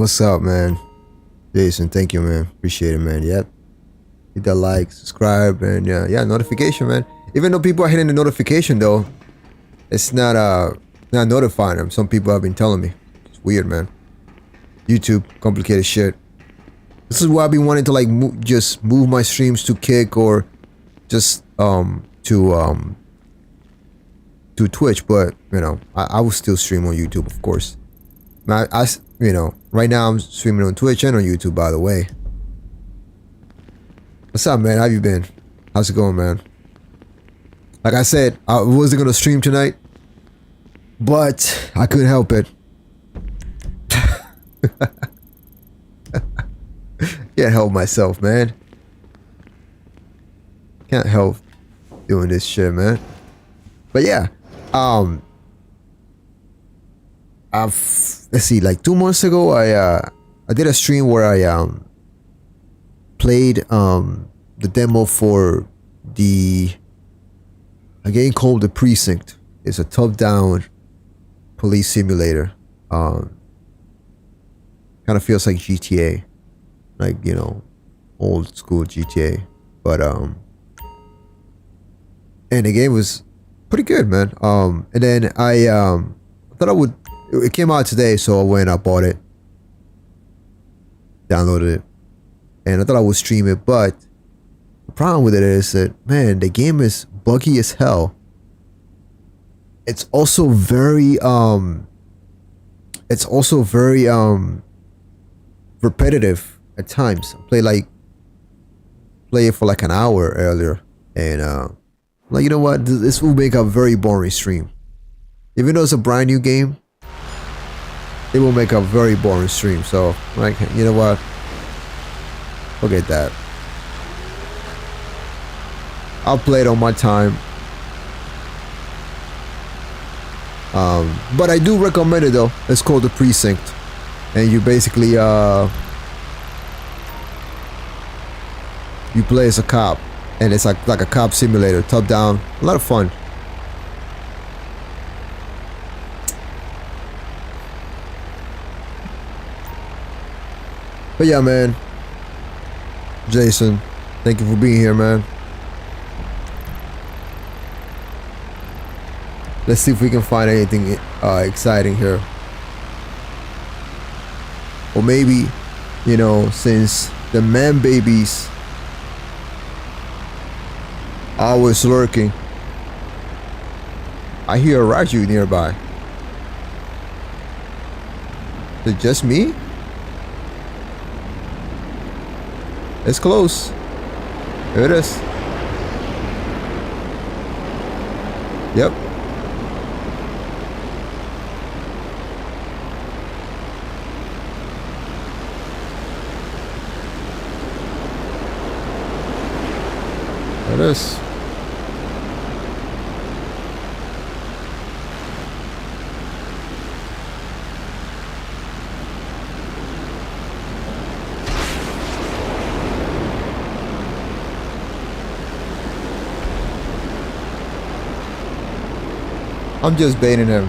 What's up, man? Jason, thank you, man. Appreciate it, man. Yep. Hit that like, subscribe, and yeah, notification, man. Even though people are hitting the notification, though, it's not notifying them. Some people have been telling me. It's weird, man. YouTube, complicated shit. This is why I've been wanting to like just move my streams to Kick or just to Twitch, but you know, I will still stream on YouTube, of course. I you know, right now I'm streaming on Twitch and on YouTube, by the way. What's up, man? How you been? How's it going, man? Like I said, I wasn't gonna stream tonight, but I couldn't help it. Can't help myself, man. Can't help doing this shit, man. But yeah, let's see, like 2 months ago, I did a stream where I played the demo for a game called The Precinct. It's a top-down police simulator. Kind of feels like GTA, like, you know, old school GTA. But and the game was pretty good, man. And then I thought it came out today, so I went and I bought it, downloaded it, and I thought I would stream it. But the problem with it is that, man, the game is buggy as hell. It's also very repetitive at times. I play it for like an hour earlier, and like, you know what, this will make a very boring stream. Even though it's a brand new game, it will make a very boring stream. So, like, you know what, forget that. I'll play it on my time. But I do recommend it though. It's called The Precinct, and you basically you play as a cop, and it's like a cop simulator, top down, a lot of fun. But yeah, man, Jason, thank you for being here, man. Let's see if we can find anything exciting here. Or maybe, you know, since the man babies are always lurking, I hear a Raju nearby. Is it just me? It's close. Here it is. Yep. There it is. I'm just baiting him.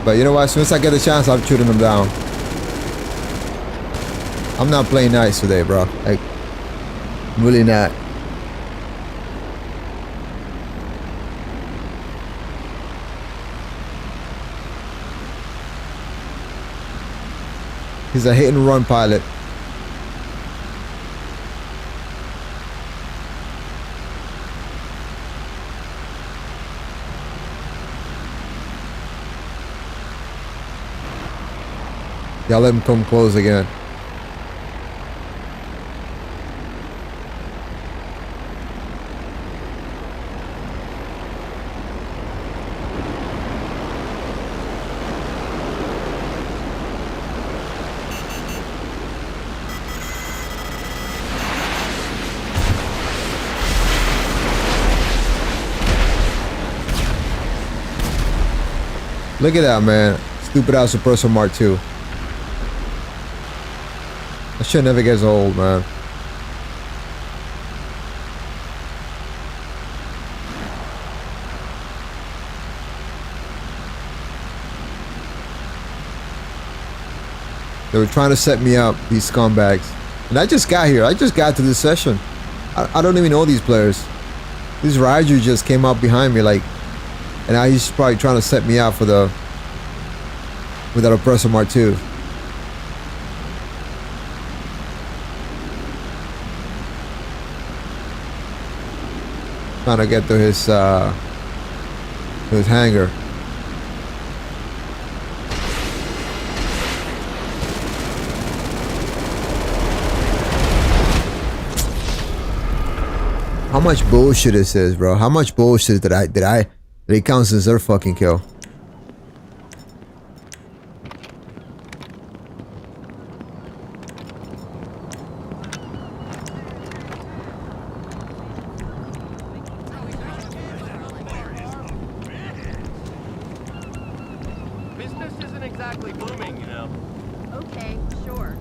But you know what? As soon as I get the chance, I'm shooting him down. I'm not playing nice today, bro. Like, I'm really not. He's a hit and run pilot. Y'all let him come close again. Look at that, man. Stupid ass suppressor Mark II. That shit never gets old, man. They were trying to set me up, these scumbags. And I just got here. I just got to this session. I don't even know these players. This Raiju just came up behind me like, and now he's probably trying to set me up for the with that Oppressor Mark 2. Trying to get to his hangar. How much bullshit this is, bro? How much bullshit that it counts as their fucking kill? Business isn't exactly booming, you know. Okay, sure.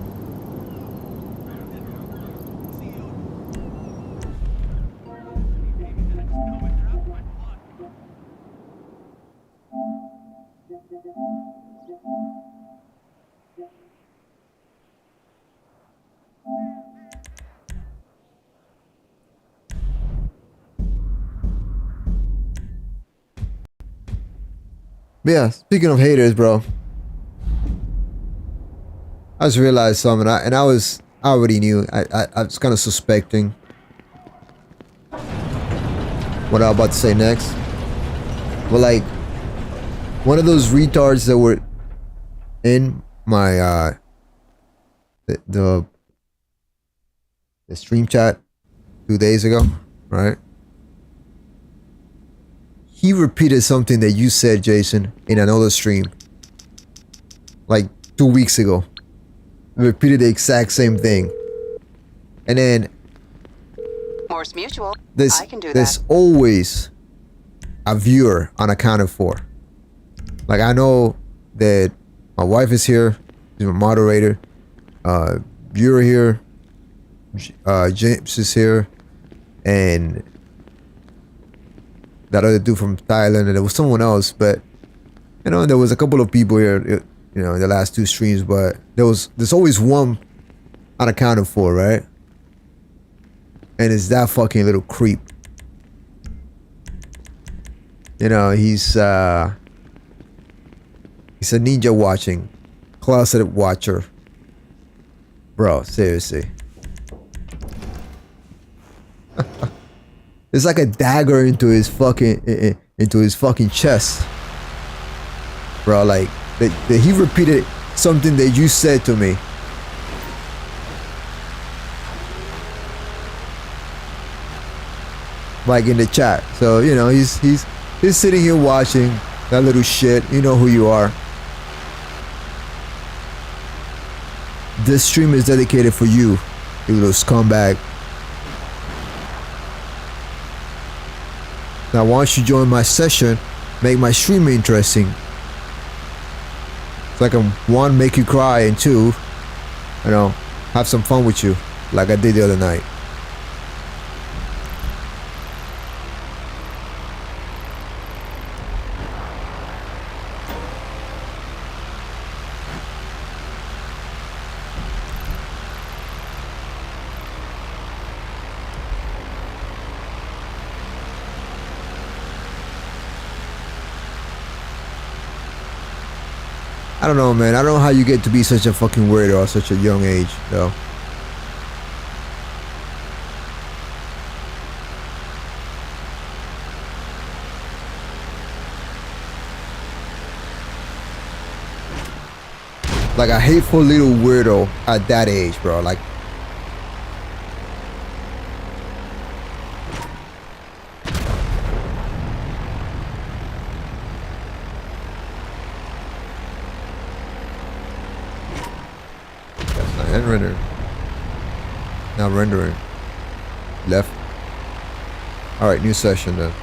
But yeah, speaking of haters, bro. I just realized something, I already knew. I was kind of suspecting what I'm about to say next. But like, one of those retards that were in my the stream chat 2 days ago, right? He repeated something that you said, Jason, in another stream like 2 weeks ago. Repeated the exact same thing. And then Morse Mutual. I can do there's that. always a viewer unaccounted for. Like, I know that my wife is here, she's my moderator, viewer here, James is here, and that other dude from Thailand, and there was someone else, but you know, there was a couple of people here, you know, in the last 2 streams, but there's always one unaccounted for, right? And it's that fucking little creep. You know, he's a ninja watching, closeted watcher. Bro, seriously. It's like a dagger into his fucking chest. Bro, like that he repeated something that you said to me. Like in the chat. So, you know, he's sitting here watching that little shit. You know who you are. This stream is dedicated for you, you little scumbag. Now, once you join my session, make my stream interesting. So I can, 1, make you cry, and 2, you know, have some fun with you, like I did the other night. I don't know, man. I don't know how you get to be such a fucking weirdo at such a young age, though. Like a hateful little weirdo at that age, bro. Like, and render. Now rendering. Left. Alright, new session then.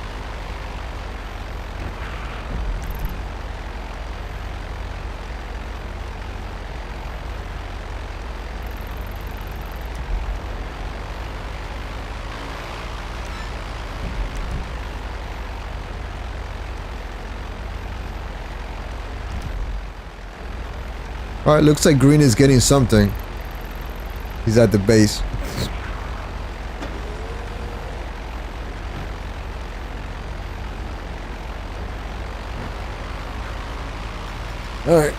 Alright, looks like green is getting something. He's at the base. Alright.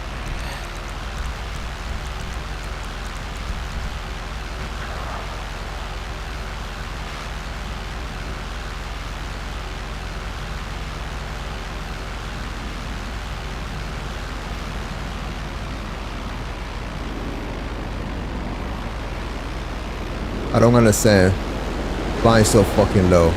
I don't understand. Flying so fucking low.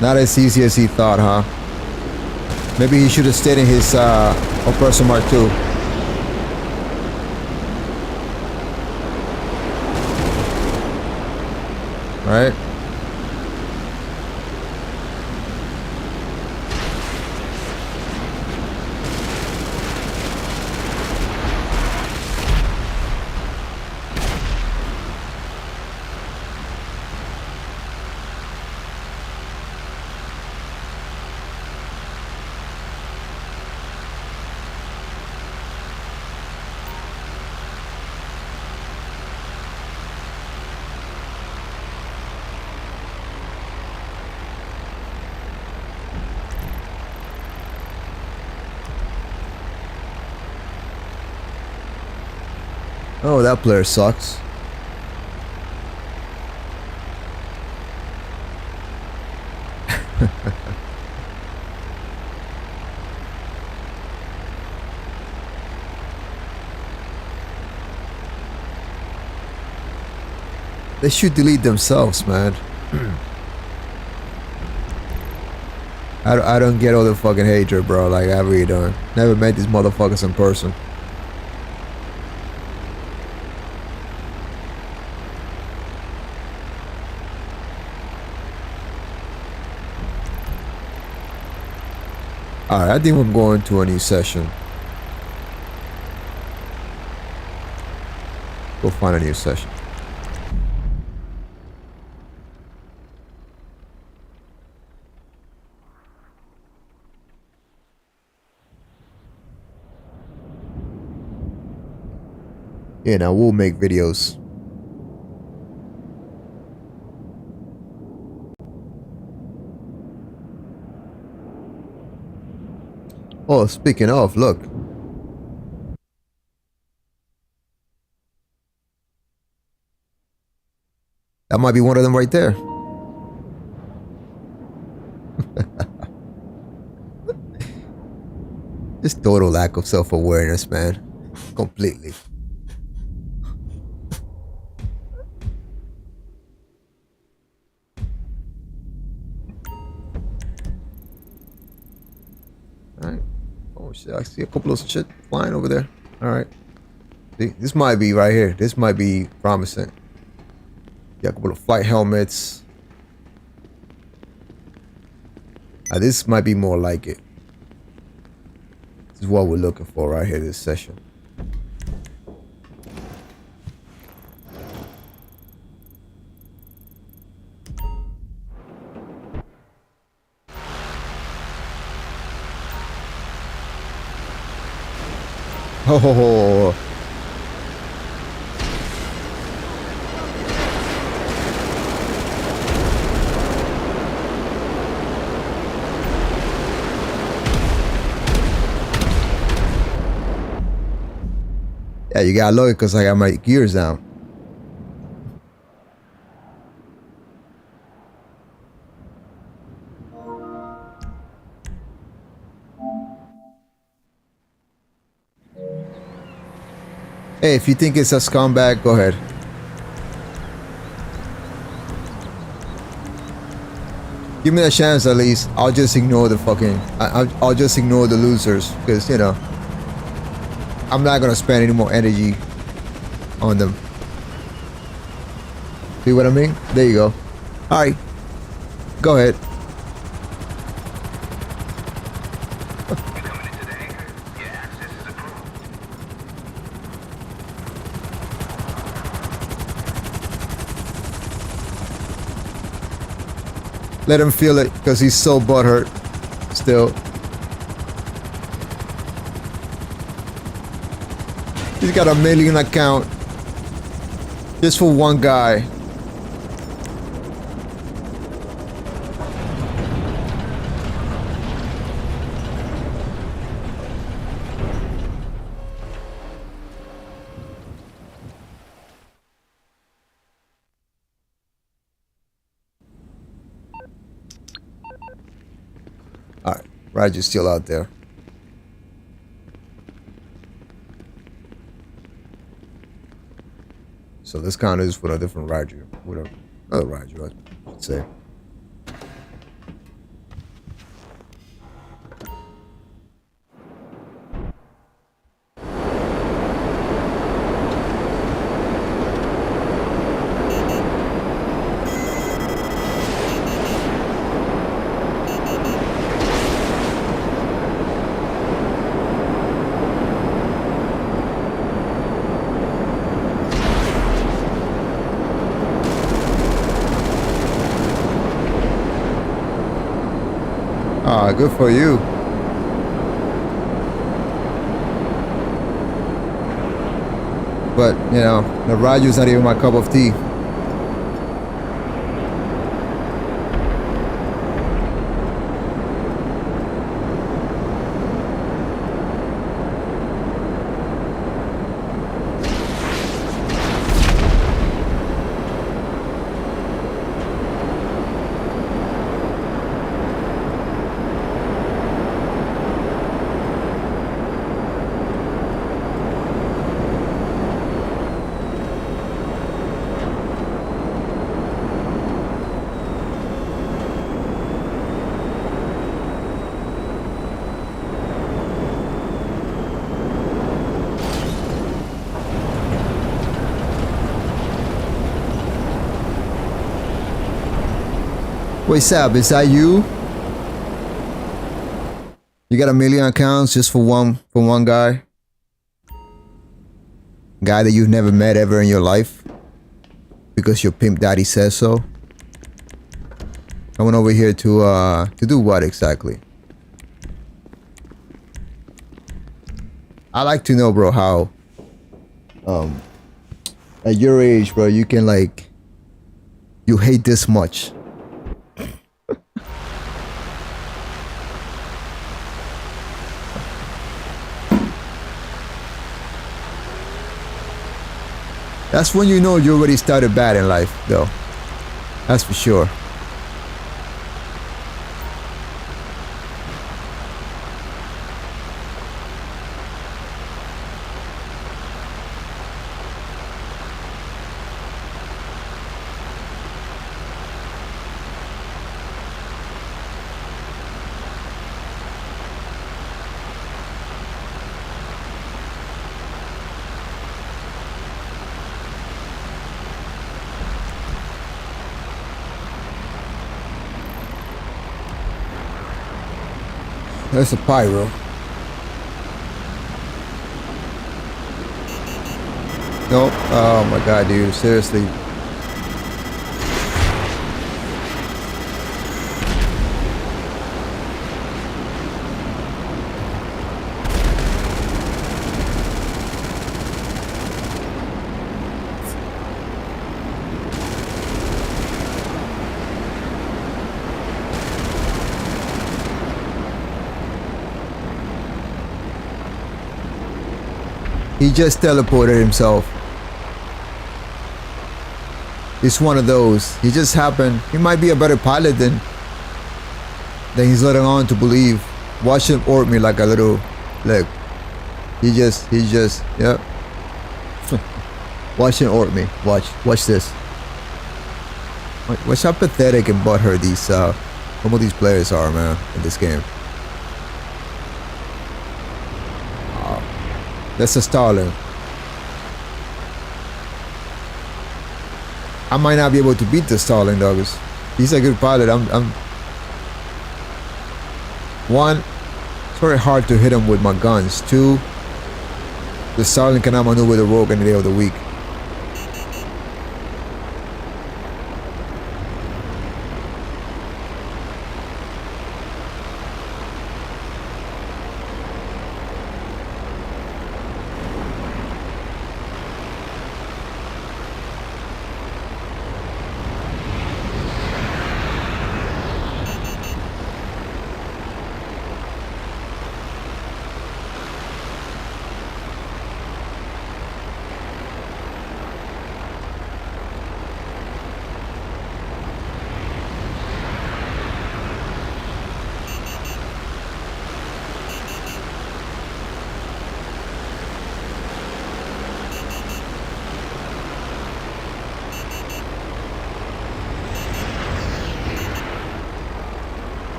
Not as easy as he thought, huh? Maybe he should have stayed in his Oppressor Mark II. Right? Oh, that player sucks. They should delete themselves, man. I don't get all the fucking hatred, bro. Like, I really don't. Never met these motherfuckers in person. Alright, I think I'm going to a new session. Go find a new session. Yeah, now we'll make videos. Oh, speaking of, look. That might be one of them right there. Just total lack of self-awareness, man. Completely. Alright. Oh shit, I see a couple of shit flying over there. Alright. See, this might be right here. This might be promising. Yeah, a couple of flight helmets. This might be more like it. This is what we're looking for right here, this session. Oh, yeah, you gotta look because I got my gears down. Hey, if you think it's a scumbag, go ahead. Give me a chance at least. I'll just ignore the fucking... I'll just ignore the losers. Because, you know... I'm not gonna spend any more energy on them. See what I mean? There you go. Alright. Go ahead. Let him feel it, because he's so butthurt still. He's got a 1 million account just for one guy. Alright, Raju's still out there. So this count is for a different Raju. Whatever. Another Raju, I should say. Ah, good for you. But, you know, the Raju's not even my cup of tea. Wait, Sab, is that you? You got 1 million accounts just for one guy? Guy that you've never met ever in your life? Because your pimp daddy says so? Coming over here to do what exactly? I like to know, bro, how at your age, bro, you can like you hate this much. That's when you know you already started bad in life, though. That's for sure. There's a pyro. Nope. Oh my god, dude. Seriously. He just teleported himself. It's one of those. He just happened. He might be a better pilot than he's letting on to believe. Watch him orb me like a little. Look. He just, yep. Watch him orb me. Watch this. Watch how pathetic and butthurt these, some of these players are, man, in this game. That's a Starling. I might not be able to beat the Starling, though. He's a good pilot. One, it's very hard to hit him with my guns. Two, the Starling cannot maneuver the rogue any day of the week.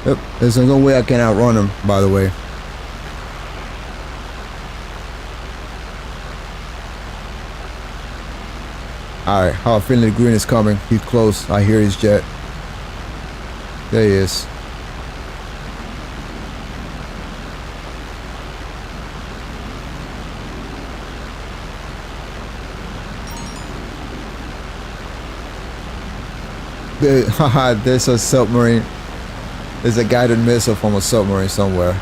Yep, there's no way I can outrun him, by the way. Alright, how Finley Green is coming. He's close. I hear his jet. There he is. Haha, there's a submarine. There's a guided missile from a submarine somewhere.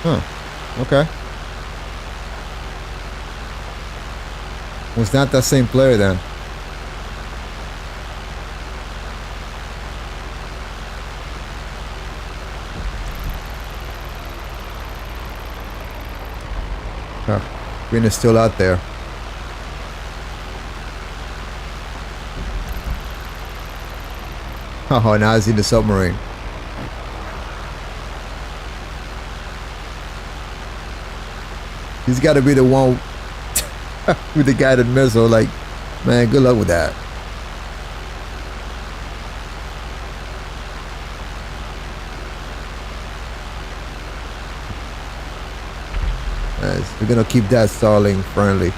Huh. Okay. Was not that same player then? Huh. Green is still out there. Oh, now I see the submarine. He's got to be the one with the guided missile. Like, man, good luck with that. We're gonna keep that stalling friendly.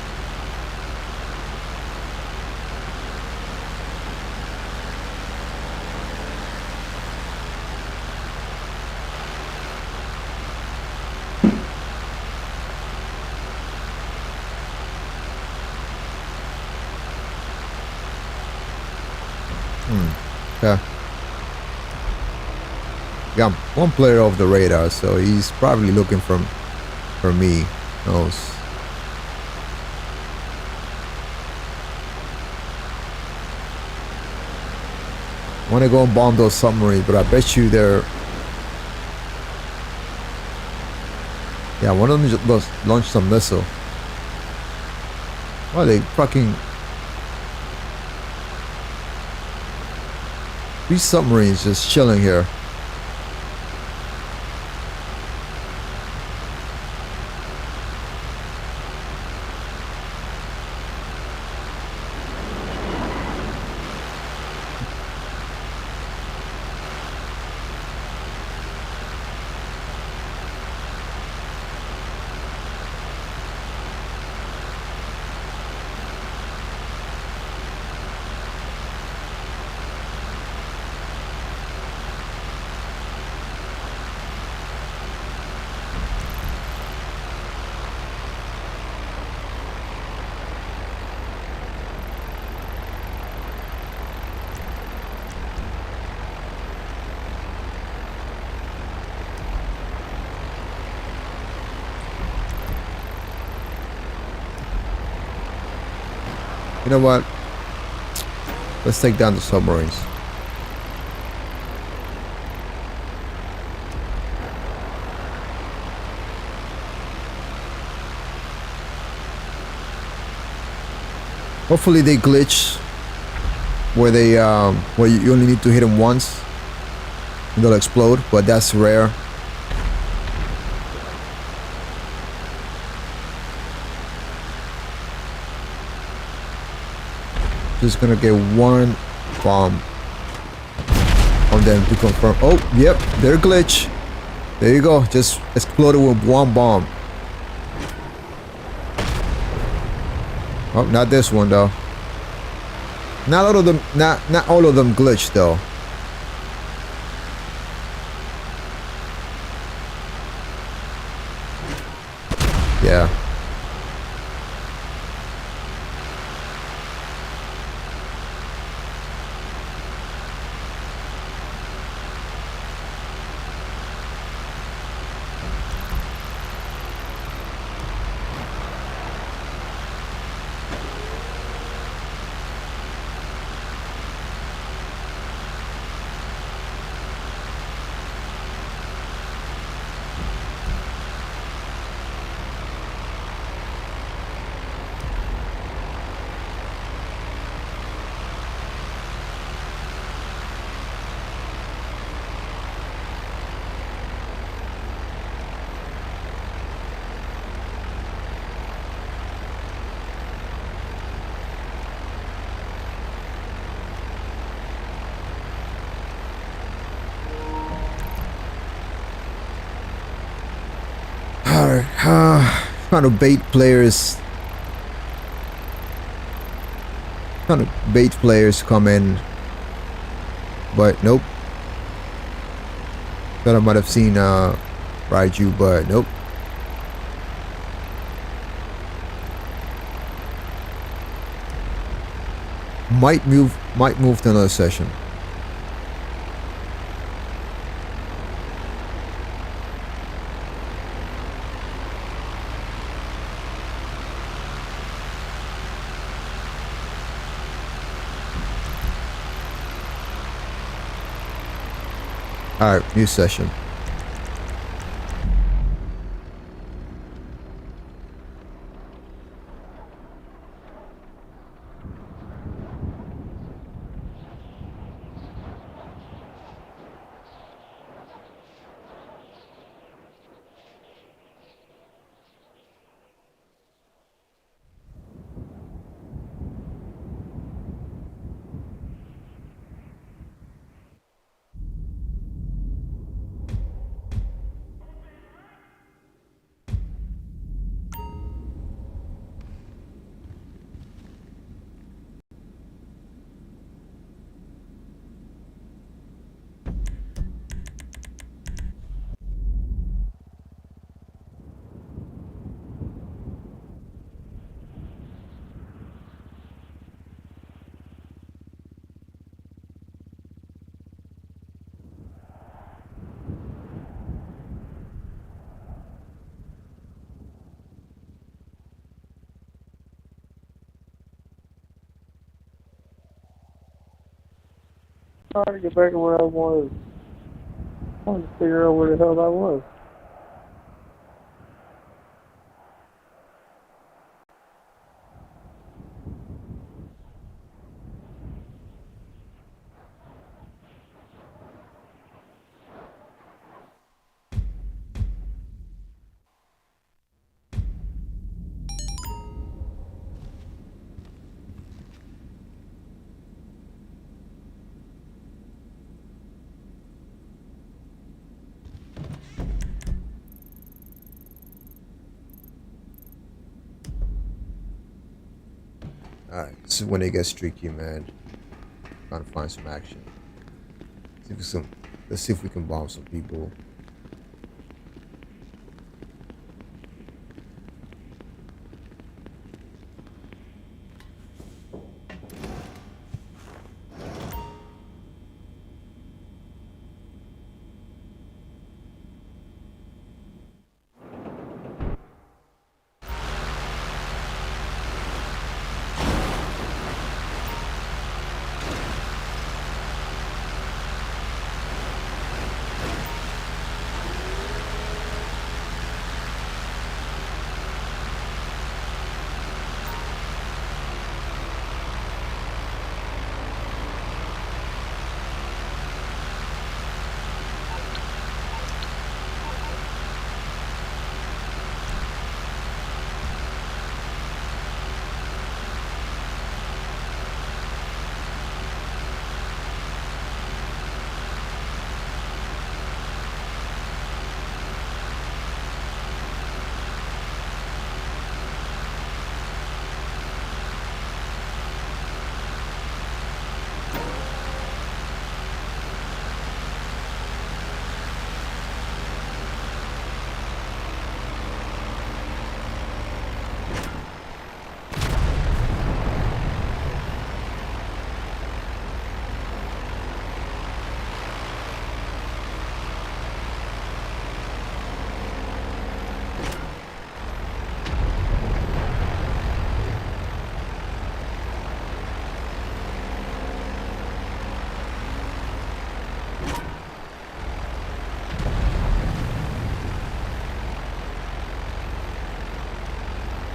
Okay. Got one player off the radar, so he's probably looking for me. Knows. I want to go and bomb those submarines, but I bet you they're... Yeah, one of them just launched some missile. Why they fucking... These submarines just chilling here. You know what? Let's take down the submarines. Hopefully they glitch where they where you only need to hit them once and they'll explode, but that's rare. Just gonna get one bomb on them to confirm. Oh, yep, they're glitch. There you go. Just exploded with one bomb. Oh, not this one though. Not all of them. Not all of them glitched though. Yeah. Alright, trying to bait players. Trying to bait players to come in. But nope. Thought I might have seen Raiju, but nope. Might move to another session. Alright, new session. Trying to get back to where I was. I wanted to figure out where the hell I was. Alright, this is when it gets tricky, man. Trying to find some action. Let's see if we can bomb some people.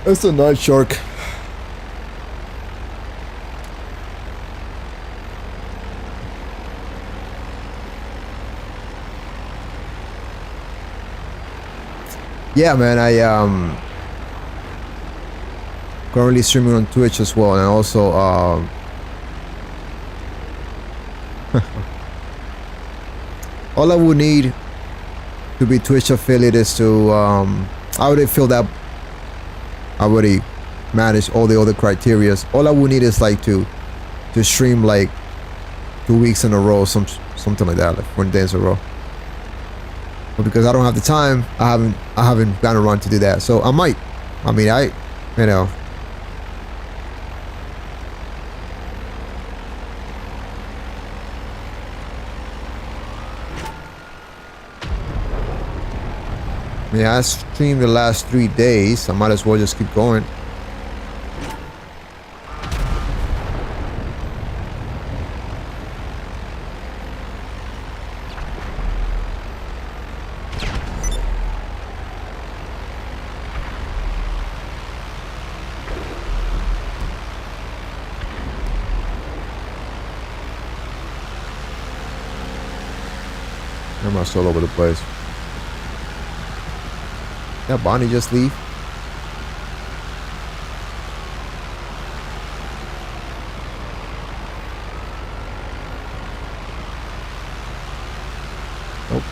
It's a night shark. Yeah, man, I currently streaming on Twitch as well, and also all I would need to be Twitch affiliate is to I already filled up. I already managed all the other criterias. All I would need is like to stream like 2 weeks in a row, something like that, like 1 day in a row. But because I don't have the time, I haven't gotten around to do that. So I might. I mean, you know. Yeah, I streamed the last 3 days. I might as well just keep going. I'm all over the place. Did Bonnie just leave? Nope.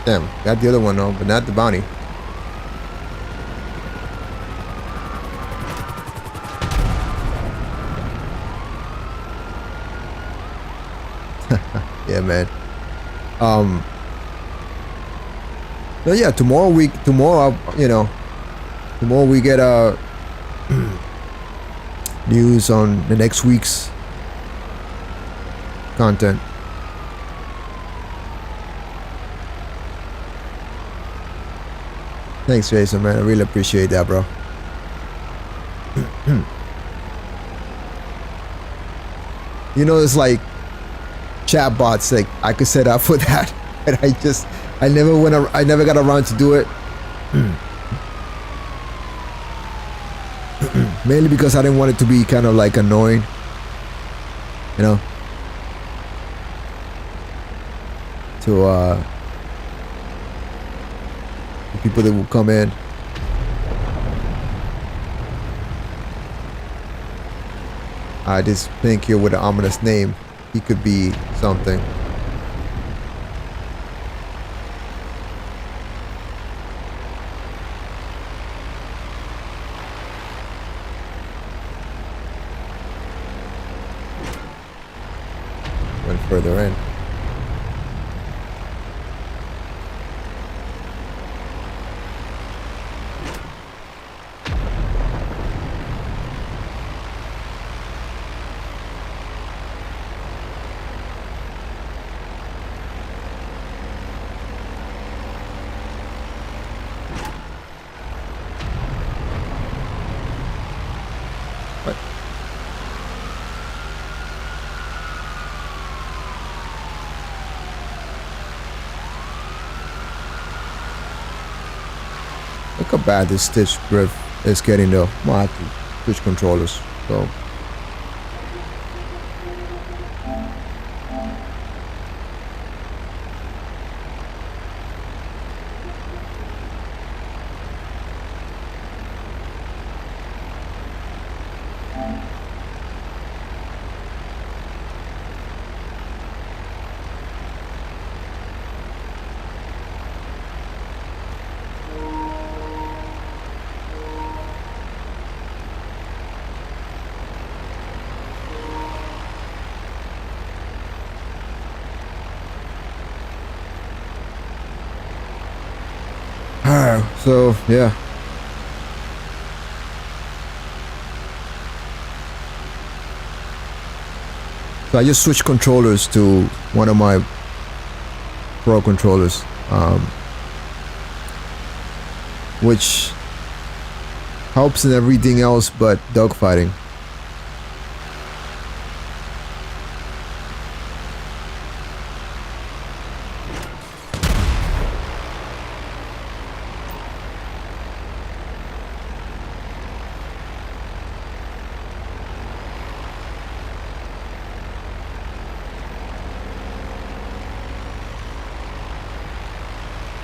Damn, got the other one though, but not the bounty. Yeah, man. So yeah, tomorrow, you know, tomorrow we get news on the next week's content. Thanks, Jason, man. I really appreciate that, bro. You know, it's like chat bots. Like I could set up for that, and I never got around to do it. Mainly because I didn't want it to be kind of like annoying, you know. To the people that will come in. This pink here with an ominous name. He could be something. Went further in. Look how bad this Stitch grip is getting though. I have to switch controllers. So so yeah. So I just switched controllers to one of my pro controllers, which helps in everything else but dogfighting.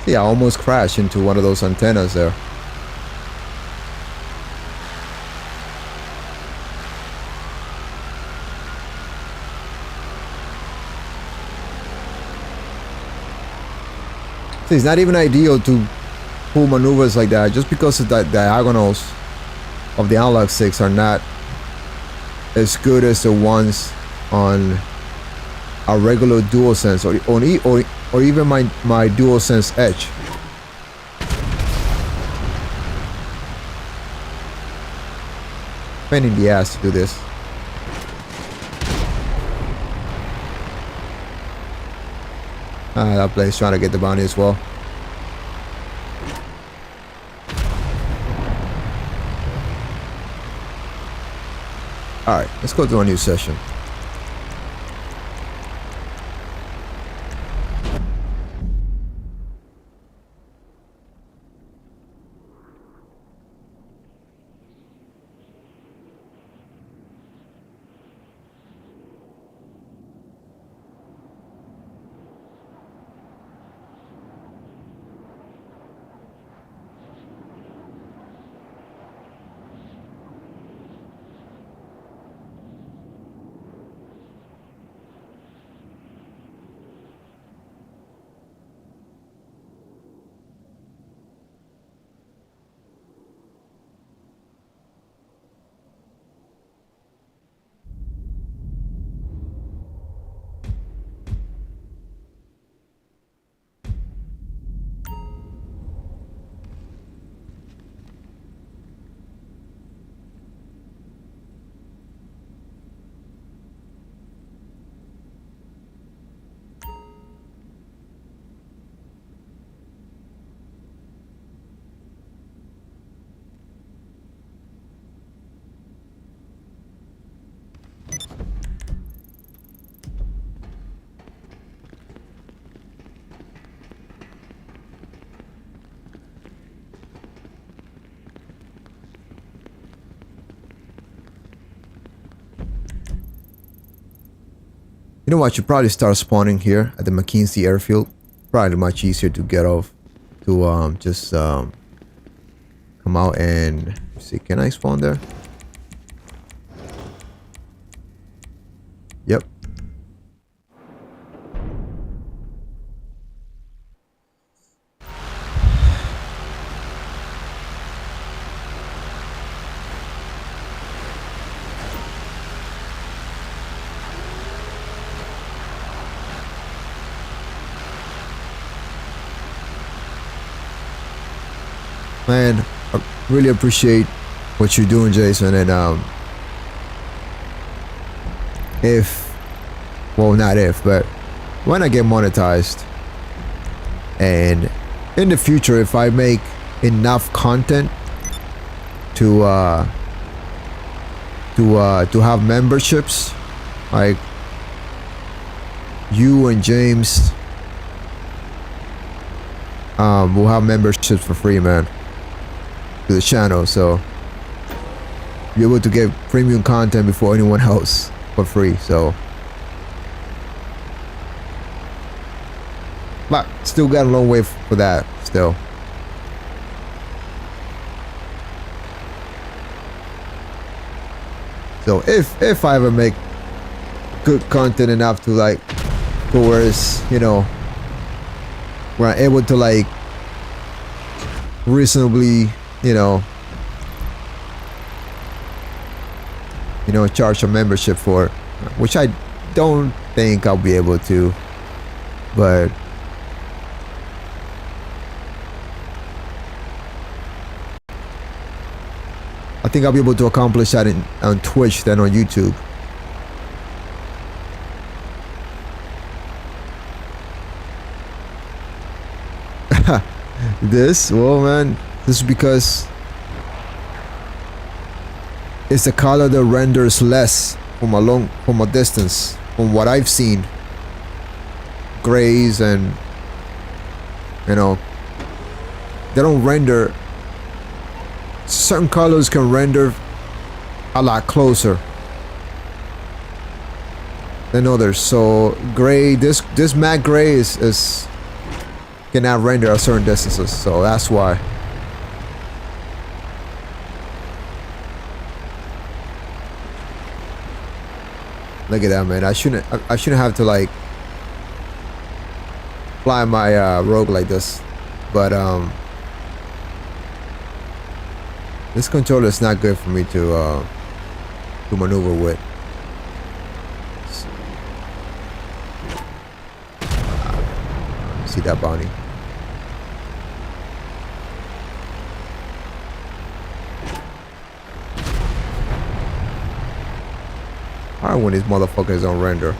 Yeah, I almost crashed into one of those antennas there. See, it's not even ideal to pull maneuvers like that just because the diagonals of the analog sticks are not as good as the ones on a regular DualSense or even my DualSense Edge. Pain in the ass to do this. That player's trying to get the bounty as well. Alright, let's go to a new session. You know what? You probably start spawning here at the McKinsey airfield. Probably much easier to get off. To just come out and see. Can I spawn there? Yep. Man, I really appreciate what you're doing, Jason, and but when I get monetized, and in the future, if I make enough content to have memberships, like you and James, will have memberships for free, man, to the channel, so you're able to get premium content before anyone else for free. So, but still got a long way for that still. So if I ever make good content enough to like towards, you know, where I'm able to like reasonably, you know, charge a membership for, which I don't think I'll be able to, but I think I'll be able to accomplish that on Twitch than on YouTube. Well, man, this is because it's the color that renders less from a distance, from what I've seen. Grays and, you know, they don't render. Certain colors can render a lot closer than others. So gray, this matte gray is cannot render at certain distances, so that's why. Look at that, man. I shouldn't have to like fly my Rogue like this, but this controller is not good for me to maneuver with. See that bounty. Alright, when these motherfuckers don't render.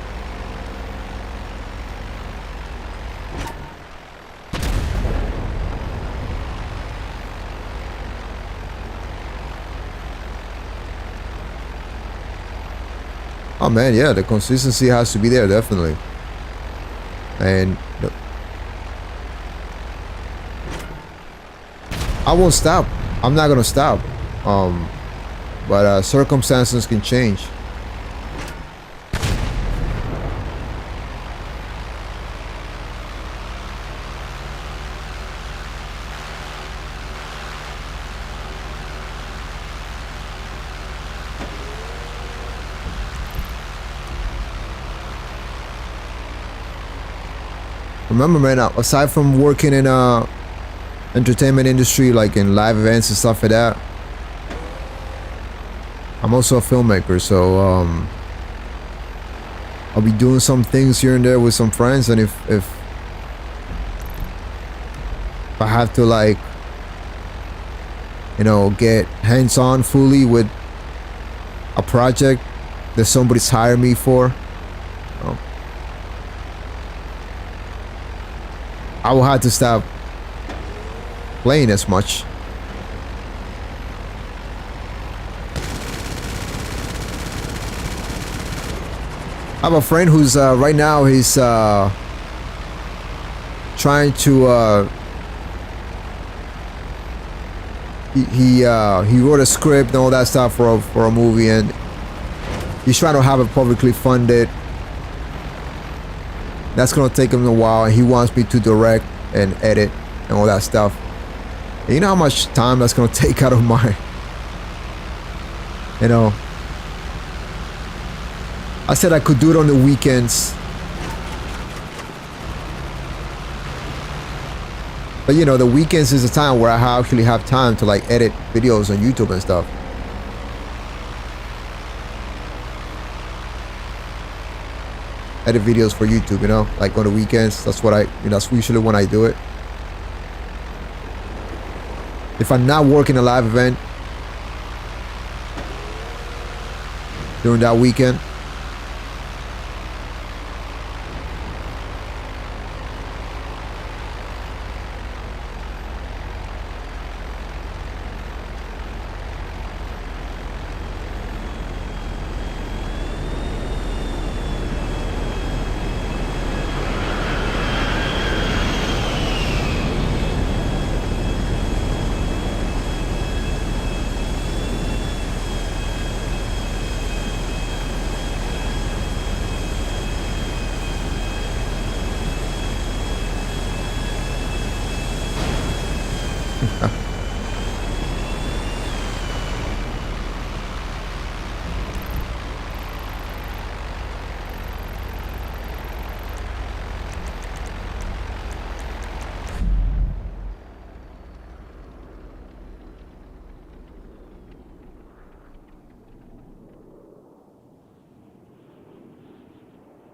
Oh man, yeah, the consistency has to be there, definitely. And I won't stop. I'm not gonna stop. But circumstances can change. Remember, man, aside from working in entertainment industry, like in live events and stuff like that, I'm also a filmmaker, so I'll be doing some things here and there with some friends, and if I have to, like, you know, get hands-on fully with a project that somebody's hired me for, you know, I will have to stop playing as much. I have a friend who's right now he's trying to he wrote a script and all that stuff for a movie, and he's trying to have it publicly funded. That's gonna take him a while, and he wants me to direct and edit and all that stuff. And you know how much time that's gonna take out of my, you know. I said I could do it on the weekends, but you know, the weekends is a time where I actually have time to like edit videos on YouTube and stuff. Edit videos for YouTube, you know, like on the weekends. That's what that's usually when I do it. If I'm not working a live event during that weekend,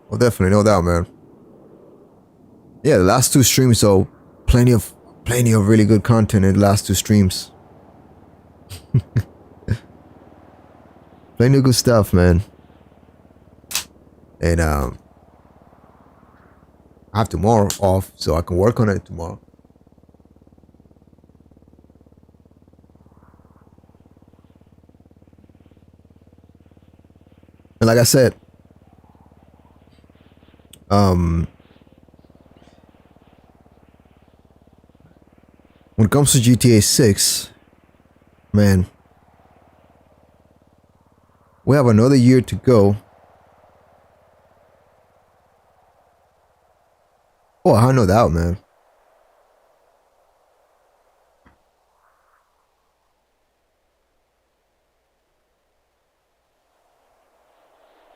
well, definitely, no doubt, man. Yeah, the last two streams, though, plenty of really good content in the last two streams. Plenty of good stuff, man. And I have tomorrow off, so I can work on it tomorrow. And like I said, when it comes to GTA 6, man, we have another year to go. Oh, I know that, man.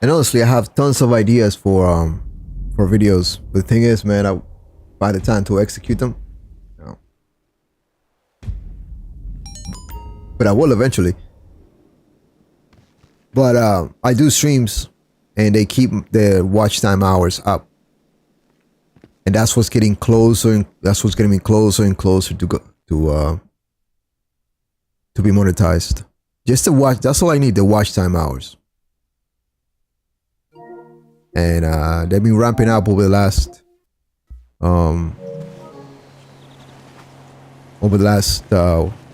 And honestly, I have tons of ideas for videos. The thing is, man, by the time to execute them, you know. But I will eventually. But I do streams, and they keep the watch time hours up, and that's what's getting closer, and that's what's getting me closer and closer to be monetized. Just to watch. That's all I need. The watch time hours. And they've been ramping up over the last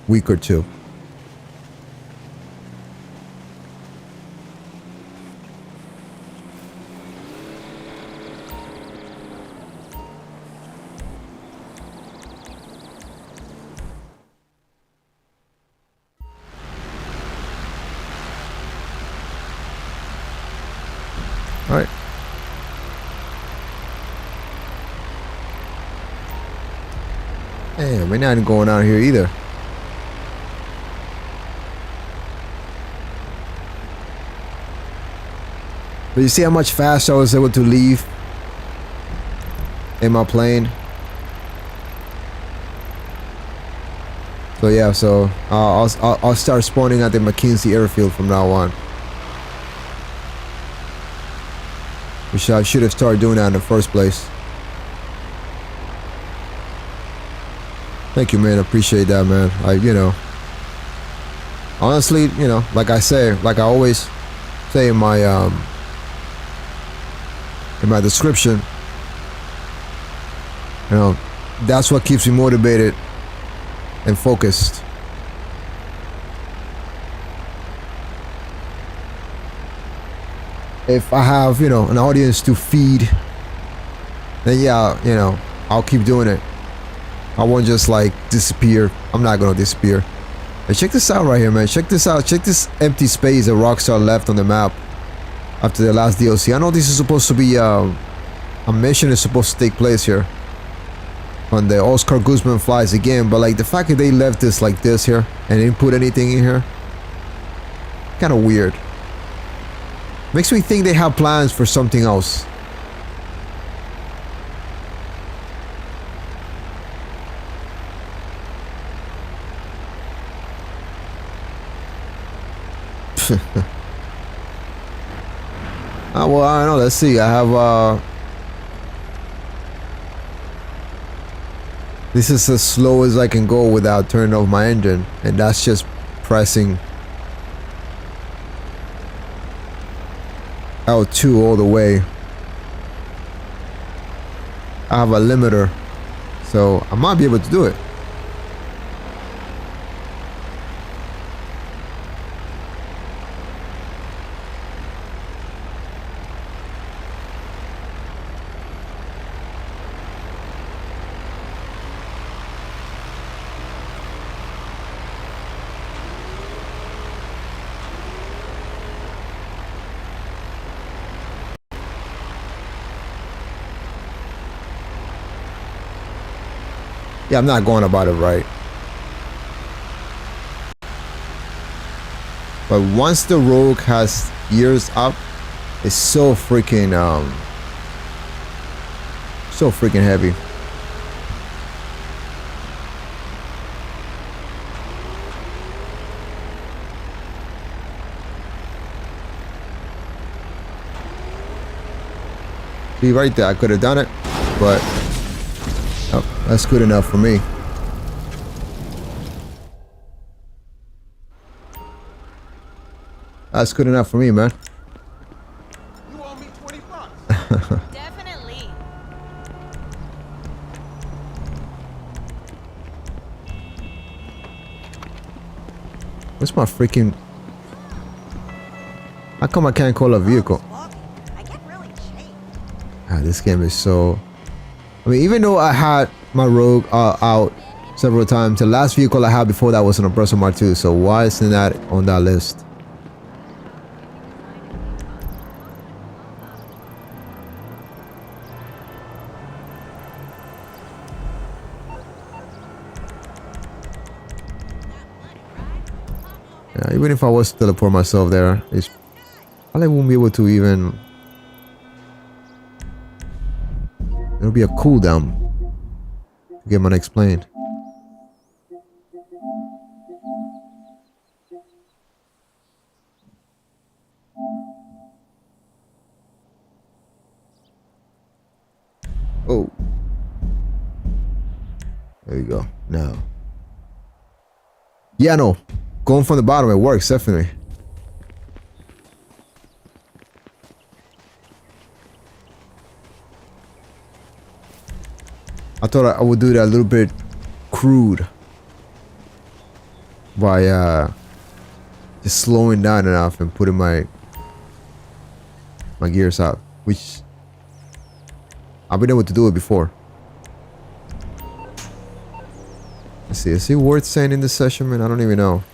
week or two. All right. Damn, we're not going out here either. But you see how much faster I was able to leave in my plane? So yeah, so I'll start spawning at the McKinsey airfield from now on. Which I should have started doing that in the first place. Thank you, man. I appreciate that, man. Honestly, like I always say in my description, that's what keeps me motivated and focused. If I have, an audience to feed, then yeah, I'll keep doing it. I won't just like disappear. I'm not gonna disappear. Hey, check this out right here, man. Check this out. Check this empty space that Rockstar left on the map after the last DLC. I know this is supposed to be a mission is supposed to take place here when the Oscar Guzman flies again, but like the fact that they left this like this here and didn't put anything in here, kind of weird. Makes me think they have plans for something else. Well, I don't know. Let's see. I have this is as slow as I can go without turning off my engine, and that's just pressing L2 all the way. I have a limiter, so I might be able to do it. Yeah, I'm not going about it right. But once the Rogue has ears up, it's so freaking heavy. See right there, I could have done it, but oh, that's good enough for me. That's good enough for me, man. You owe me $20. Definitely. What's my freaking... How come I can't call a vehicle? I get really chafed. Ah, this game is so... I mean, even though I had my Rogue out several times, the last vehicle I had before that was an Oppressor Mark 2, so why isn't that on that list? Yeah, even if I was to teleport myself there, it's I won't be able to even. It'll be a cooldown to get my next plane. Oh. There you go. Now. Yeah, no. Going from the bottom, it works, definitely. I thought I would do that a little bit crude by just slowing down enough and putting my gears out, which I've been able to do it before. Let's see, is it worth saying in this session, man? I don't even know.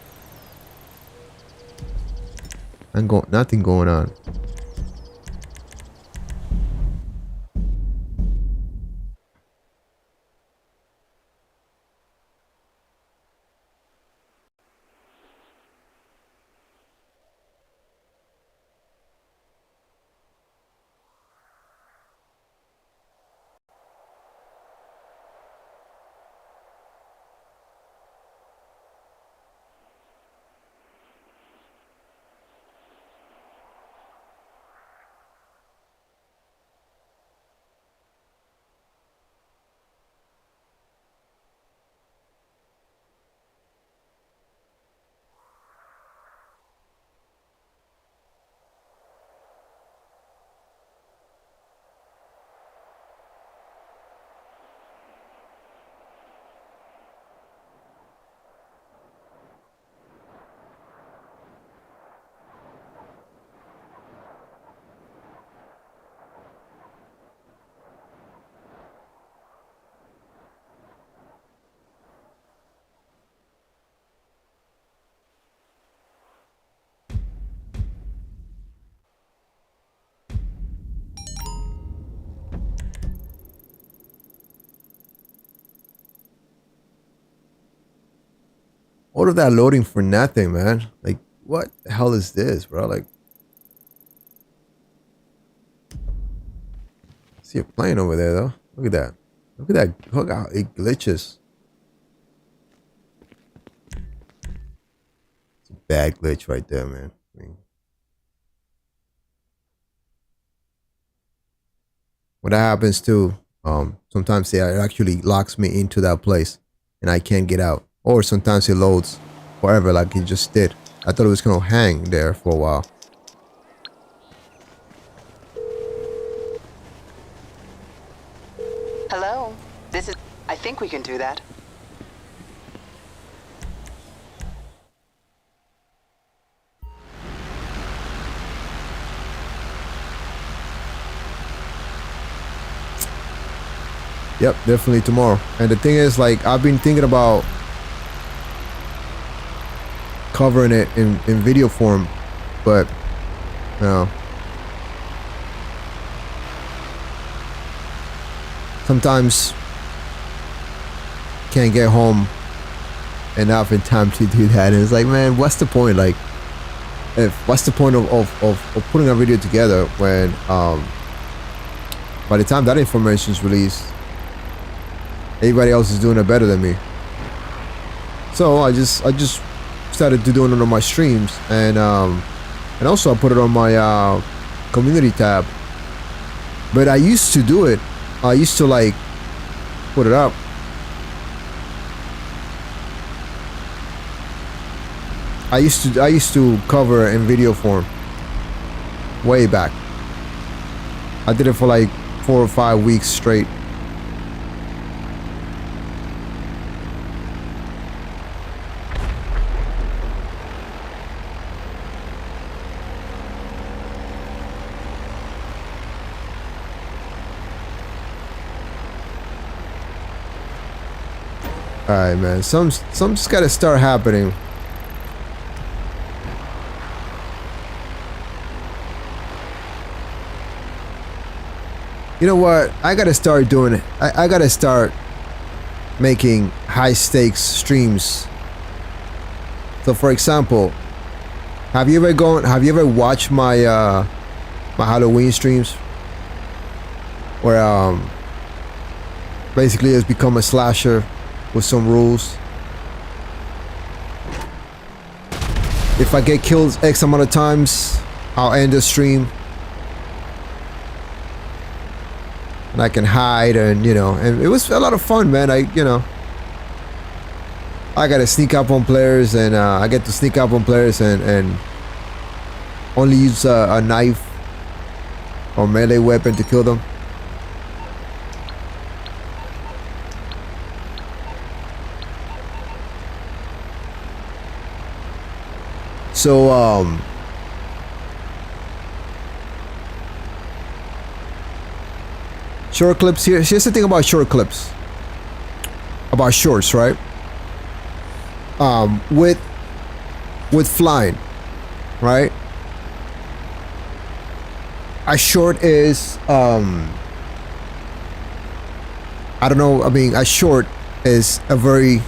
Nothing going on. All of that loading for nothing, man. Like, what the hell is this, bro? Like, see a plane over there, though. Look at that. Look at that. Look how it glitches. It's a bad glitch right there, man. I mean, when that happens too, sometimes it actually locks me into that place and I can't get out. Or sometimes it loads forever like it just did. I thought it was gonna hang there for a while. Hello? This is... I think we can do that. Yep, definitely tomorrow. And the thing is, like, I've been thinking about covering it in video form, but you know, sometimes can't get home enough in time to do that. And it's like, man, what's the point? Like, what's the point of putting a video together when by the time that information is released, everybody else is doing it better than me. So I just started to doing it on my streams, and also I put it on my community tab. But I used to do it. I used to like put it up. I used to cover in video form way back. I did it for like 4 or 5 weeks straight. Alright, man. Some just gotta start happening. You know what? I gotta start doing it. I gotta start making high stakes streams. So for example, Have you ever watched my my Halloween streams? Where basically it's become a slasher with some rules. If I get killed X amount of times, I'll end the stream. And I can hide, and you know, and it was a lot of fun, man. I gotta sneak up on players, and I get to sneak up on players and only use a knife or melee weapon to kill them. So short clips here. Here's the thing about short clips. About shorts, right? With flying, right? A short is I don't know, I mean, a short is a very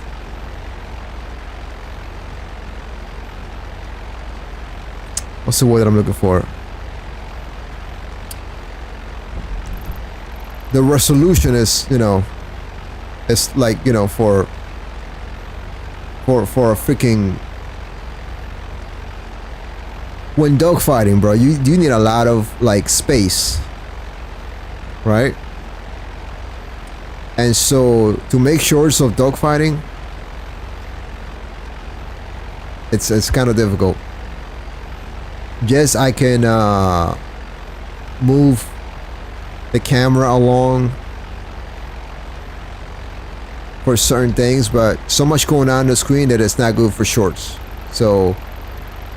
what's the word that I'm looking for? The resolution is, you know, it's like, you know, for a freaking, when dogfighting, bro, you need a lot of like space, right? And so to make shorts of dogfighting, it's kind of difficult. Yes, I can move the camera along for certain things, but so much going on the screen that it's not good for shorts. So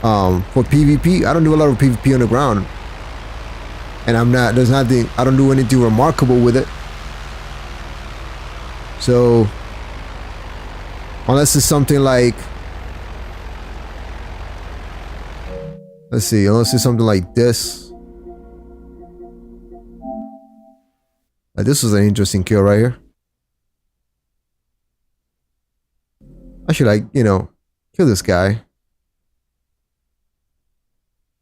for PvP, I don't do a lot of PvP on the ground, and I don't do anything remarkable with it. So unless it's something like, let's see, unless it's something like this. Like this was an interesting kill right here. I should, like, you know, kill this guy.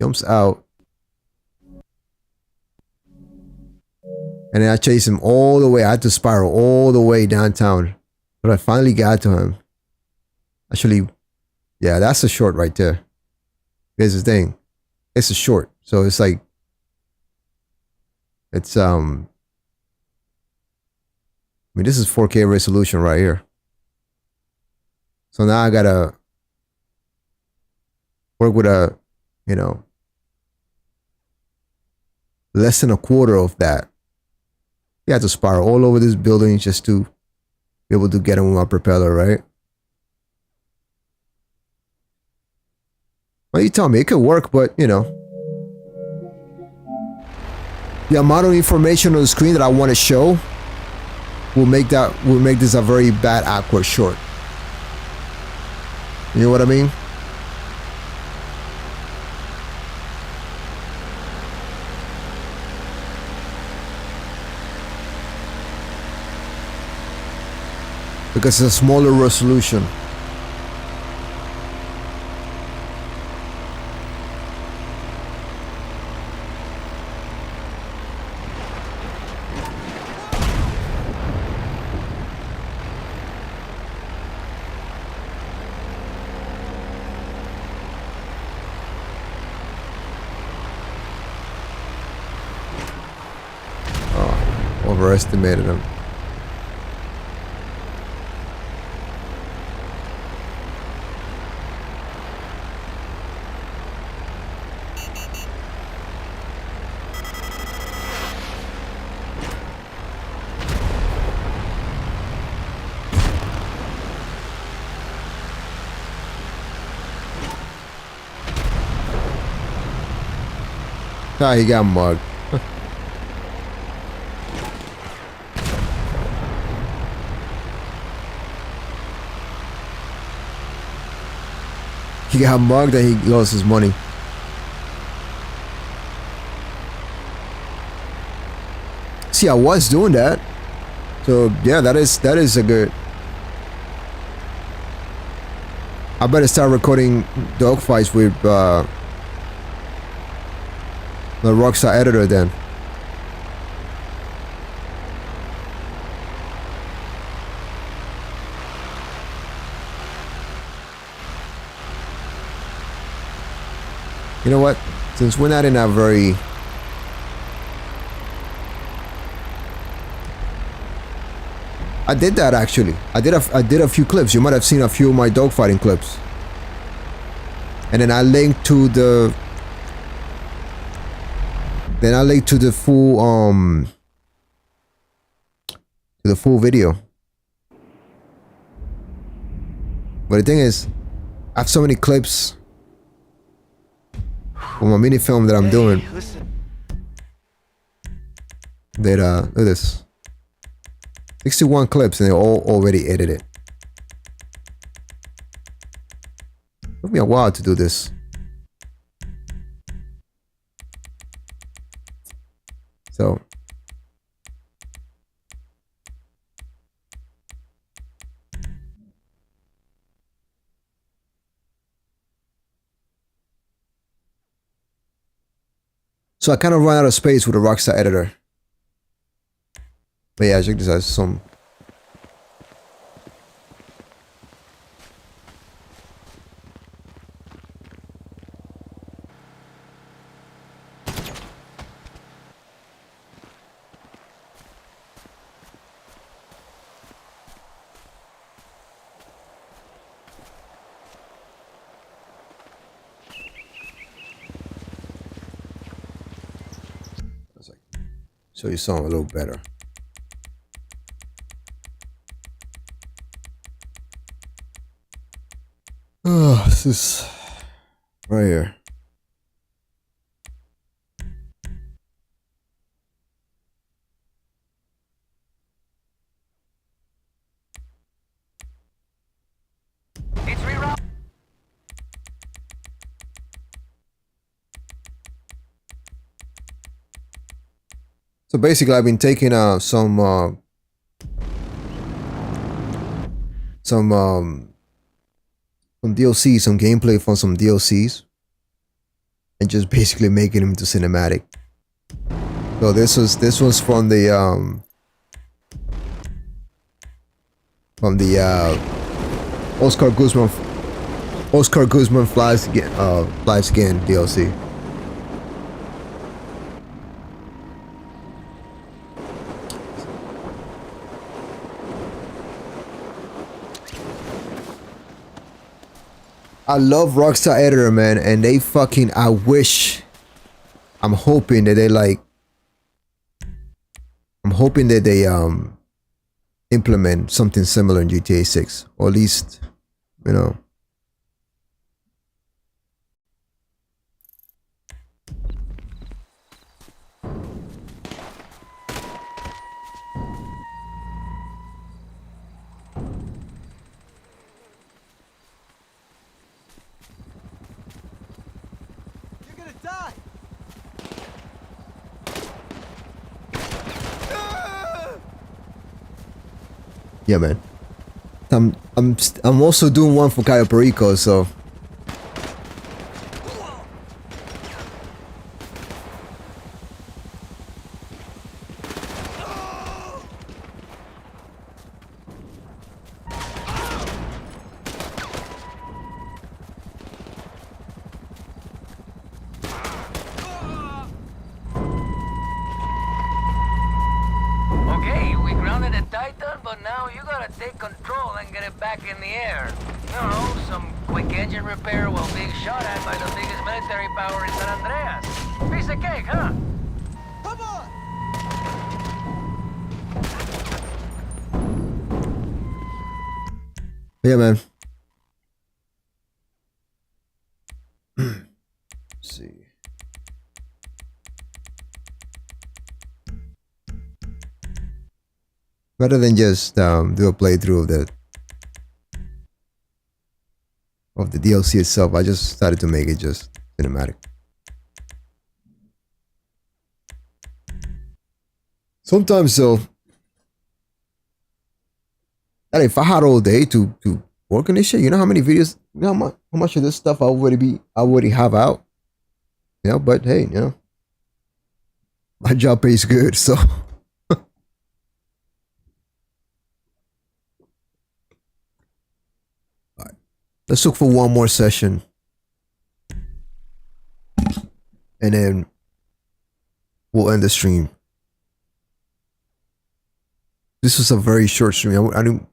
Jumps out. And then I chase him all the way. I had to spiral all the way downtown. But I finally got to him. Actually, yeah, that's a short right there. Here's the thing. It's a short. So it's like, it's, I mean, this is 4K resolution right here. So now I gotta work with a, you know, less than a quarter of that. You have to spiral all over this building just to be able to get him with my propeller, right? Well, you tell me, it could work, but you know, the amount of information on the screen that I want to show will make this a very bad awkward short. You know what I mean? Because it's a smaller resolution. Overestimated him. Ah, he got mugged. He got mugged and he lost his money. See, I was doing that. So yeah, that is a good. I better start recording dogfights with The Rockstar editor then. You know what? Since we're not in a very... I did that actually. I did a few clips. You might have seen a few of my dogfighting clips. And then I linked to the... Then I linked to the full video. But the thing is, I have so many clips from a mini film that I'm doing. That look at this. 61 clips and they're all already edited. Took me a while to do this. So I kind of run out of space with a Rockstar editor. But yeah, check this out. Some... show you something a little better. Oh, this is right here. It's reroute. So basically, I've been taking some DLCs, some gameplay from some DLCs, and just basically making them into cinematic. So this was from the Oscar Guzman flies again DLC. I love Rockstar Editor, man, and they fucking, I'm hoping that they implement something similar in GTA 6, or at least, you know. Yeah, man. I'm also doing one for Cayo Perico, so. Okay, we grounded a Titan, but now you gotta take control and get it back in the air. You know, some quick engine repair while being shot at by the biggest military power in San Andreas. Piece of cake, huh? Come on! Yeah, man. Let's see. Rather than just do a playthrough of the DLC itself, I just started to make it just cinematic. Sometimes though, if I had all day to work on this shit, you know how many videos, you know how much of this stuff I already have out, you know. But hey, you know, my job pays good, so. Alright. Let's look for one more session. And then we'll end the stream. This was a very short stream. I didn't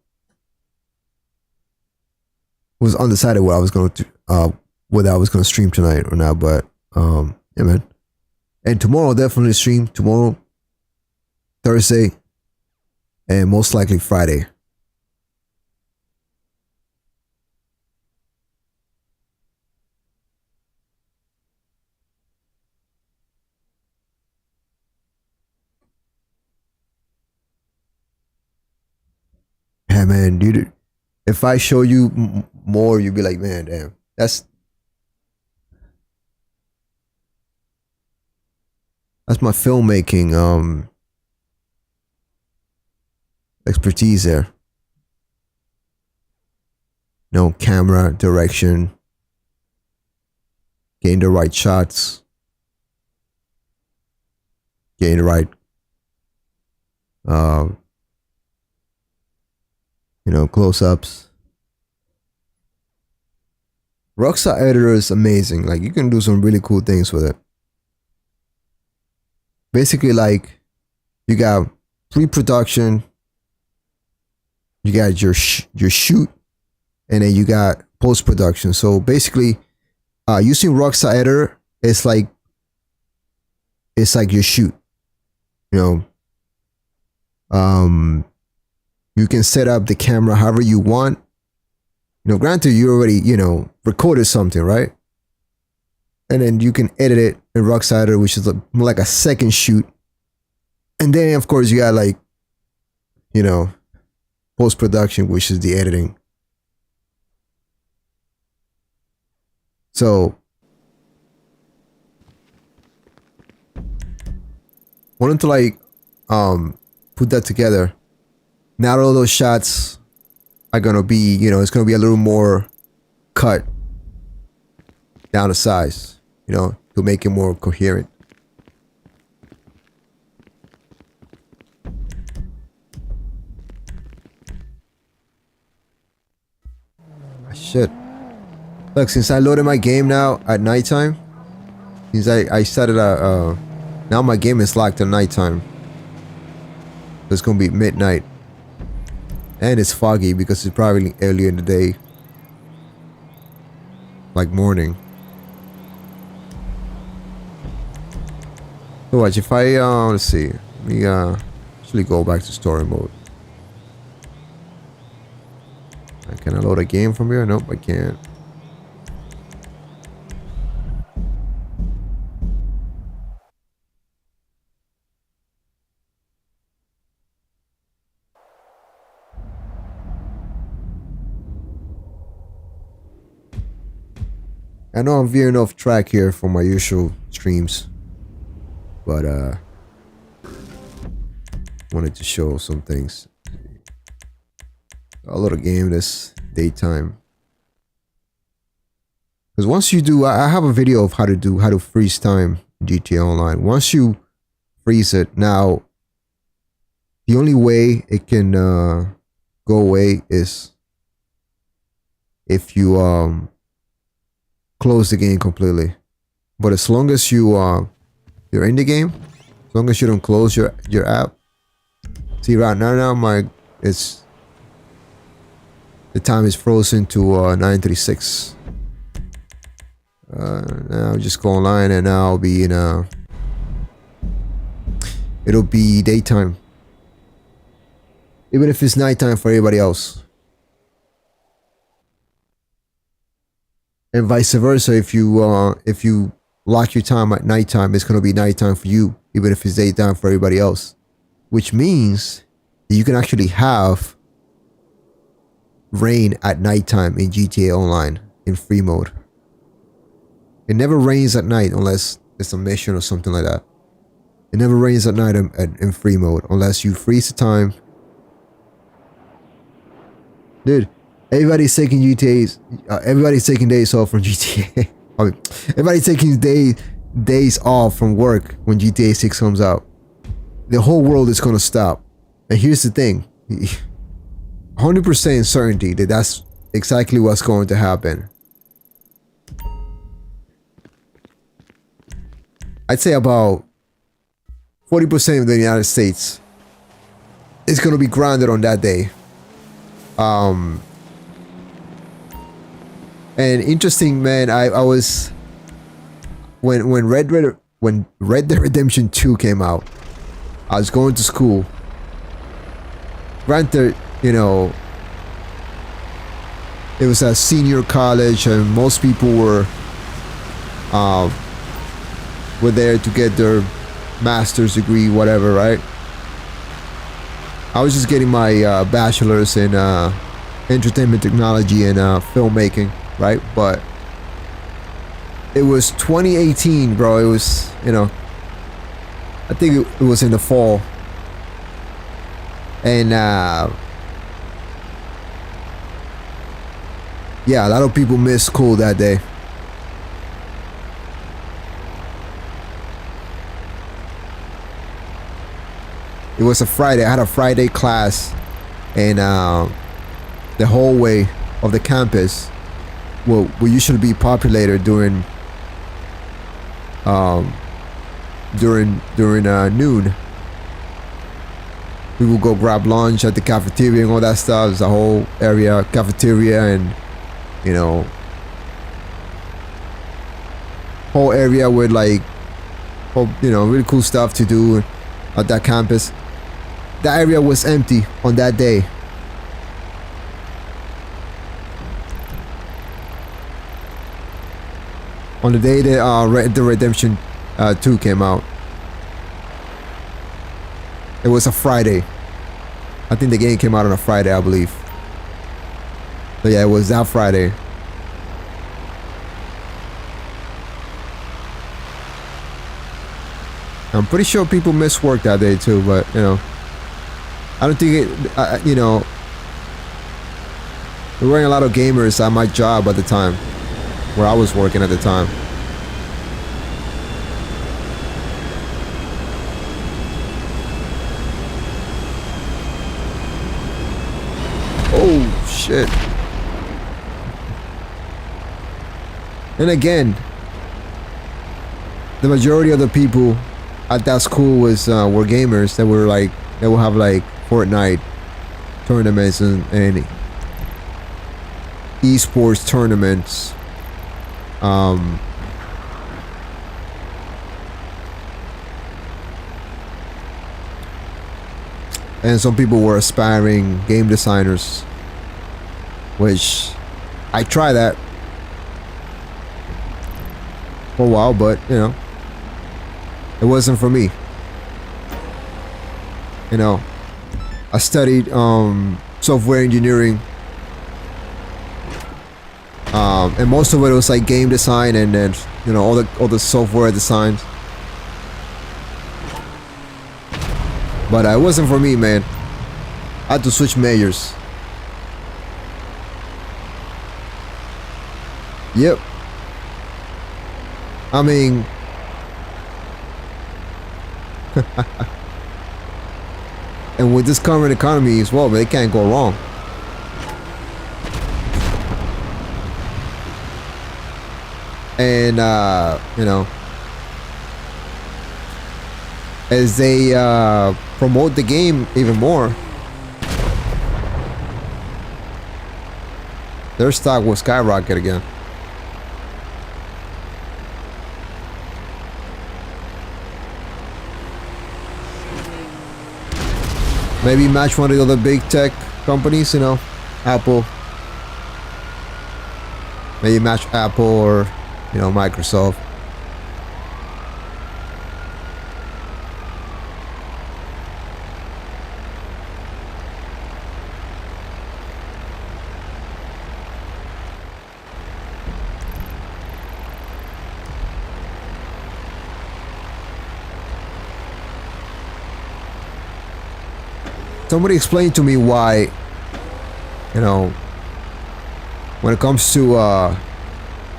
was undecided what I was going to whether I was going to stream tonight or not, but yeah, man. And tomorrow I'll definitely stream. Tomorrow, Thursday, and most likely Friday. Yeah, man, dude. If I show you more, you'll be like, man, damn, that's my filmmaking expertise there. You know, camera direction, getting the right shots, getting the right you know, close-ups. Rockstar Editor is amazing. Like, you can do some really cool things with it. Basically, like, you got pre-production, you got your shoot, and then you got post-production. So basically, using Rockstar Editor, it's like your shoot. You know, you can set up the camera however you want. You know, granted, you already, you know, recorded something, right? And then you can edit it in Rockstar Editor, which is more like a second shoot. And then, of course, you got like, you know, post-production, which is the editing. So, wanted to like, put that together. Not all those shots are gonna be, you know, it's gonna be a little more cut down the size, you know, to make it more coherent. Shit. Look, since I loaded my game now at nighttime, since I started now my game is locked at nighttime. It's gonna be midnight. And it's foggy because it's probably early in the day. Like morning. So watch, if I let's see. Let me actually go back to story mode. Can I load a game from here? Nope, I can't. I know I'm veering off track here from my usual streams, but wanted to show some things. I'll load a game this daytime. Because once you do, I have a video of how to freeze time in GTA Online. Once you freeze it, now the only way it can go away is if you close the game completely. But as long as you're in the game, as long as you don't close your app. See, right now the time is frozen to 9:36. Now I'll just go online and now I'll be in it'll be daytime, even if it's nighttime for everybody else. And vice versa, if you lock your time at nighttime, it's gonna be nighttime for you, even if it's daytime for everybody else. Which means that you can actually have rain at nighttime in GTA Online in free mode. It never rains at night unless it's a mission or something like that. It never rains at night in free mode unless you freeze the time. Dude, everybody's taking everybody's taking days off from GTA. I mean, everybody's taking days off from work when GTA 6 comes out. The whole world is gonna stop. And here's the thing. 100% certainty that that's exactly what's going to happen. I'd say about 40% of the United States is gonna be grounded on that day. And interesting, man. I was when Red Dead Redemption 2 came out. I was going to school. Granted, you know, it was a senior college, and most people were there to get their master's degree, whatever, right? I was just getting my bachelor's in entertainment technology and filmmaking, right? But it was 2018, bro. It was, you know, I think it was in the fall. And yeah, a lot of people missed school that day. It was a Friday. I had a Friday class, and the hallway of the campus will usually be populated during noon. We will go grab lunch at the cafeteria and all that stuff. There's a whole area, cafeteria, and you know, whole area with like, you know, really cool stuff to do at that campus. That area was empty on that day. On the day that Red Dead Redemption 2 came out. It was a Friday. I think the game came out on a Friday, I believe. So yeah, it was that Friday. I'm pretty sure people missed work that day too, but you know, I don't think it, you know, there weren't a lot of gamers at my job at the time, where I was working at the time. Oh shit. And again, the majority of the people at that school were gamers that were like, they will have like Fortnite tournaments and esports tournaments. And some people were aspiring game designers, which I tried that for a while, but you know, it wasn't for me. You know, I studied software engineering, and most of it was like game design, and then you know, all the software designs. But it wasn't for me, man. I had to switch majors. Yep. I mean, and with this current economy as well, they can't go wrong. And you know, as they promote the game even more, their stock will skyrocket again. Maybe match one of the other big tech companies, you know, Apple. Maybe match Apple or, you know, Microsoft. Somebody explain to me why, you know, when it comes to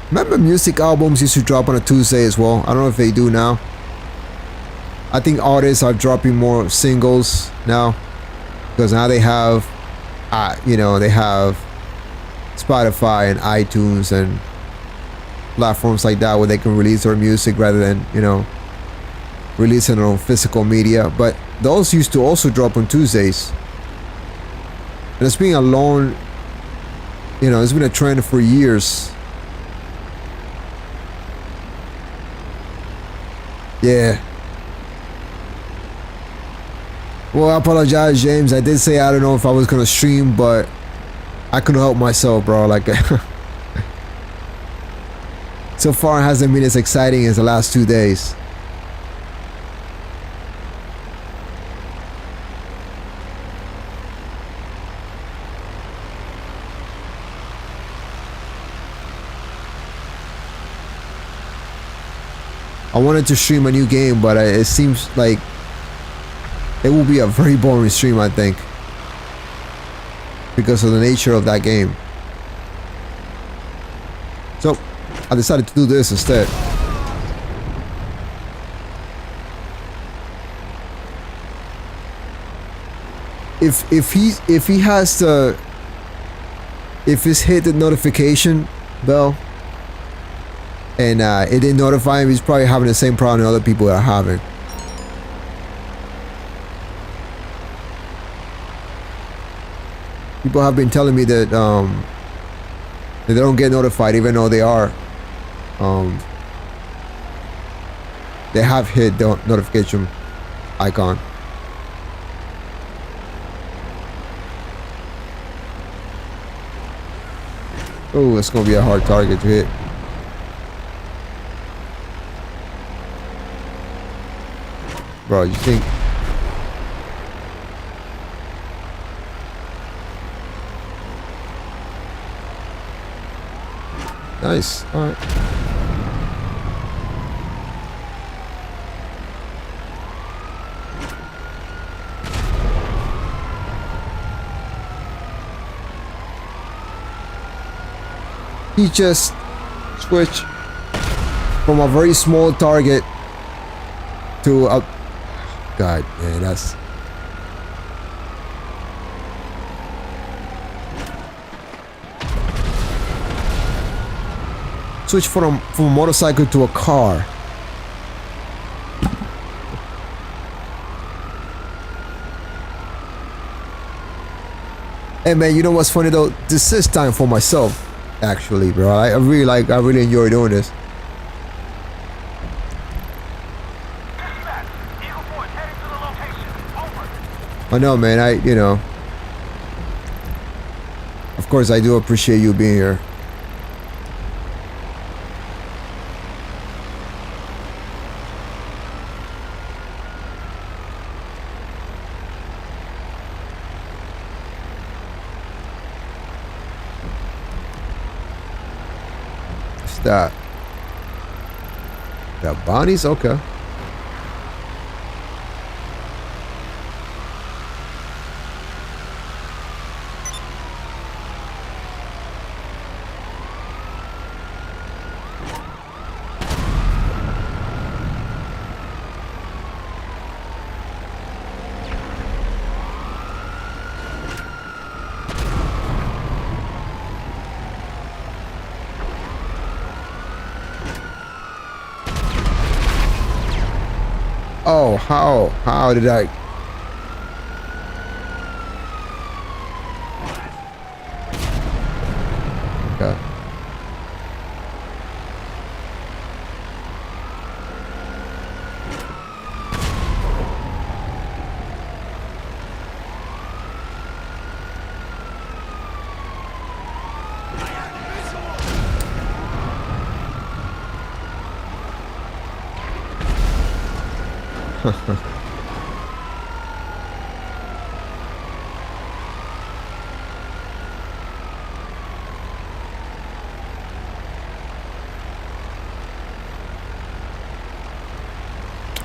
Remember music albums used to drop on a Tuesday as well? I don't know if they do now. I think artists are dropping more singles now because now they have, they have Spotify and iTunes and platforms like that where they can release their music rather than, releasing it on physical media. But those used to also drop on Tuesdays. And it's been a long, it's been a trend for years. Yeah. Well, I apologize, James. I did say I don't know if I was gonna stream, but I couldn't help myself, bro. Like, so far it hasn't been as exciting as the last 2 days. I wanted to stream a new game, but it seems like it will be a very boring stream, I think, because of the nature of that game. So I decided to do this instead. If he's hit the notification bell and it didn't notify him, he's probably having the same problem that other people are having. People have been telling me that they don't get notified even though they are they have hit the notification icon. Oh, it's gonna be a hard target to hit. Bro, you think? Nice. All right. He just switched from a very small target to a... God, man, that's... Switch from a motorcycle to a car. Hey man, you know what's funny though? This is time for myself, actually, bro. I really enjoy doing this. I know, man. Of course, I do appreciate you being here. What's that? That Bonnie's? Okay. Oh, how did I? Okay.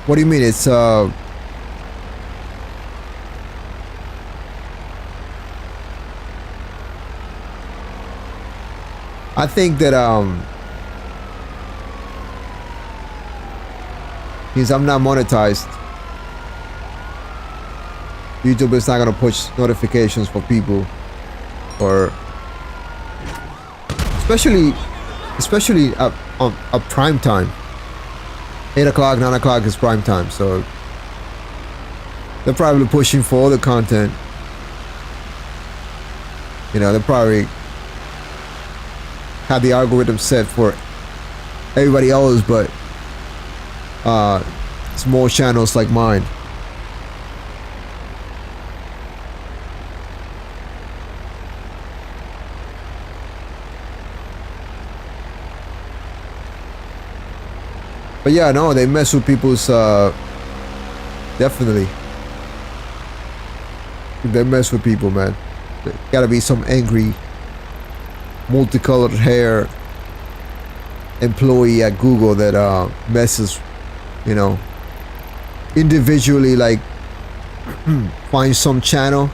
What do you mean? It's I think that Since I'm not monetized, YouTube is not gonna push notifications for people, or especially at prime time. 8 o'clock, 9 o'clock is prime time, so they're probably pushing for all the content. You know, they probably have the algorithm set for everybody else, but small channels like mine. But yeah, no, they mess with people's, definitely. They mess with people, man. There gotta be some angry, multicolored hair employee at Google that messes, you know, individually, like, find some channel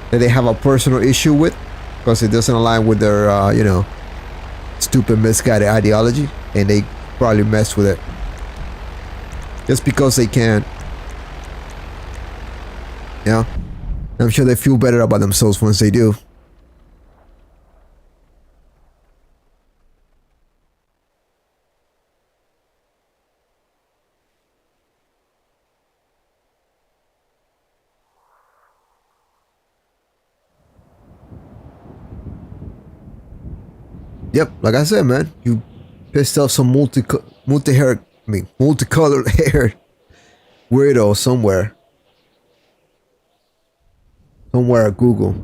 that they have a personal issue with because it doesn't align with their, you know, stupid, misguided ideology, and they probably mess with it just because they can. Yeah, I'm sure they feel better about themselves once they do. Yep, like I said, man, you pissed off some multicolored hair weirdo somewhere at Google.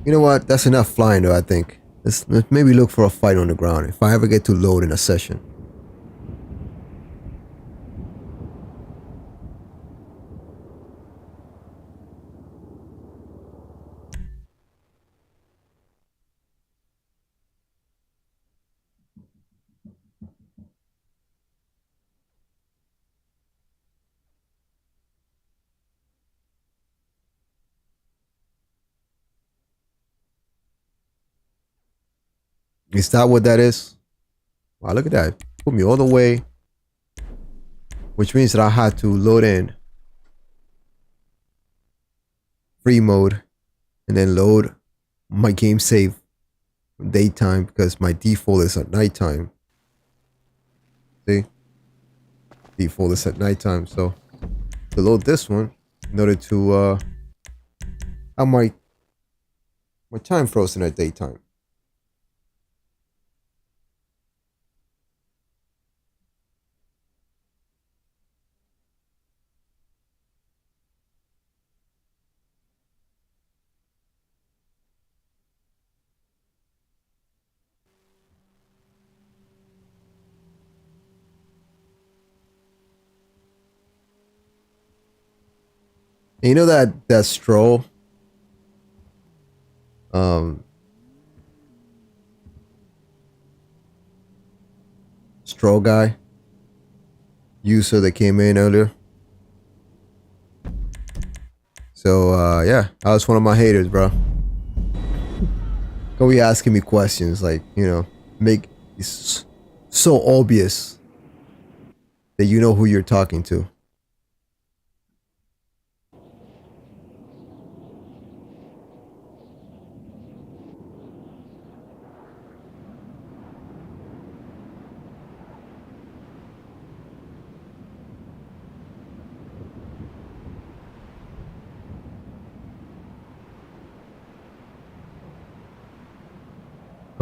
You know what? That's enough flying, though, I think. Let's maybe look for a fight on the ground if I ever get to load in a session. Is that what that is? Wow, look at that. Put me all the way. Which means that I had to load in free mode and then load my game save daytime because my default is at nighttime. See? Default is at nighttime. So to load this one in order to have my time frozen at daytime. And you know that Stroll Stroll guy user that came in earlier. So yeah, that was one of my haters, bro. Gonna be asking me questions like, you know, make it so obvious that you know who you're talking to.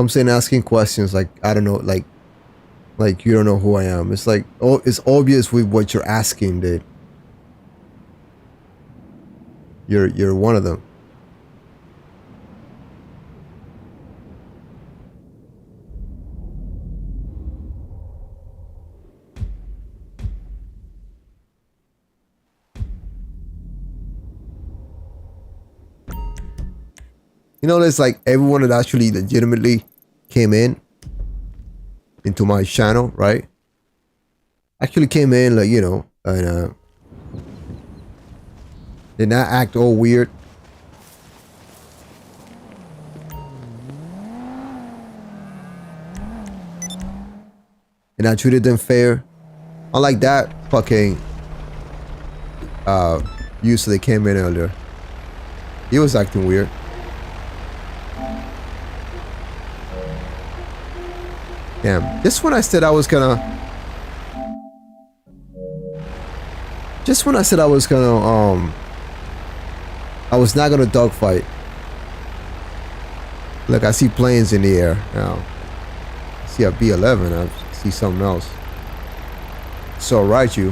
comes in asking questions like, I don't know, like you don't know who I am. It's like, oh, it's obvious with what you're asking that you're one of them. You know, there's like everyone that actually legitimately came in into my channel, right? Actually came in like, you know, and did not act all weird. And I treated them fair. Unlike that fucking user that came in earlier. He was acting weird. Damn, just when I said I was gonna I was not gonna dogfight. Look, I see planes in the air now. I see a B-11, I see something else. So right, you.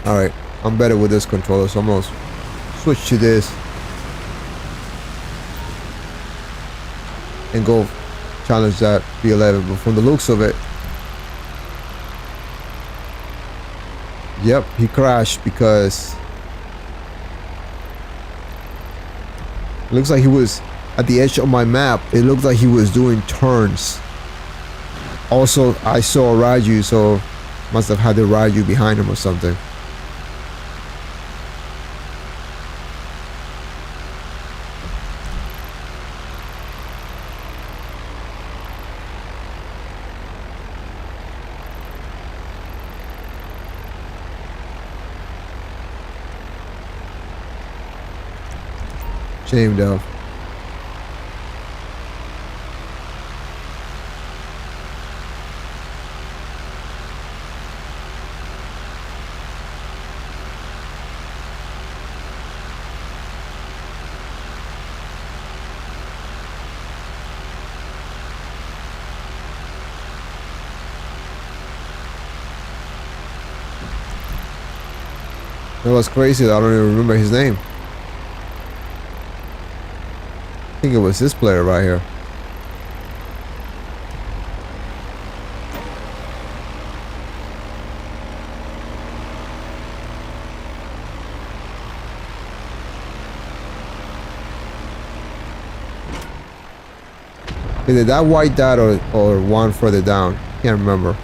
Alright, I'm better with this controller, so I'm gonna switch to this and go challenge that B-11. But from the looks of it, yep, he crashed because it looks like he was at the edge of my map. It looked like he was doing turns. Also, I saw a Raju, so must have had the Raju behind him or something. Shame though. It was crazy. I don't even remember his name. I think it was this player right here. Either that white dot or one further down. Can't remember.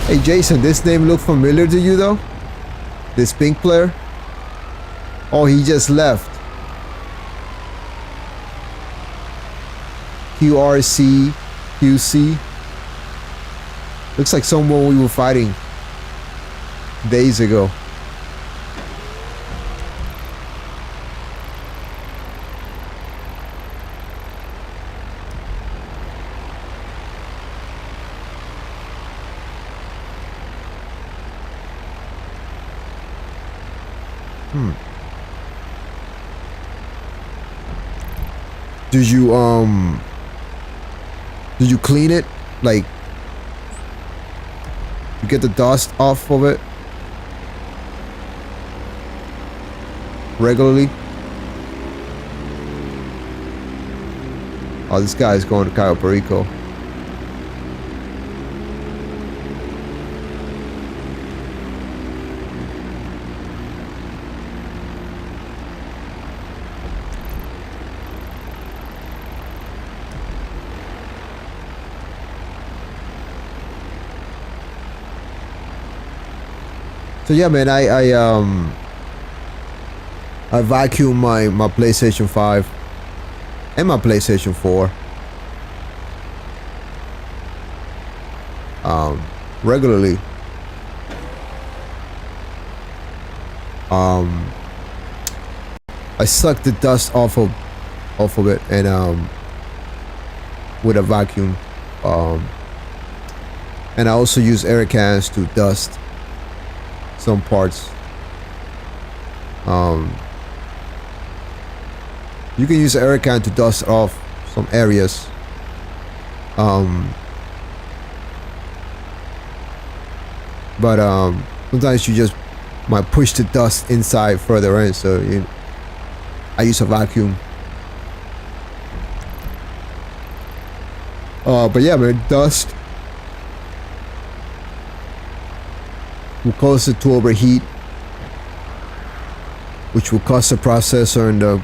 Hey Jason, this name look familiar to you though? This pink player? Oh, he just left. QRC, QC. Looks like someone we were fighting days ago. Did you clean it? Like, you get the dust off of it regularly? Oh, this guy is going to Cayo Perico. So yeah, man, I vacuum my PlayStation 5 and my PlayStation 4 regularly. I suck the dust off of it and with a vacuum, and I also use air cans to dust some parts. You can use an air can to dust off some areas. But sometimes you just might push the dust inside further in, so I use a vacuum. But yeah, man, dust will cause it to overheat, which will cause the processor and the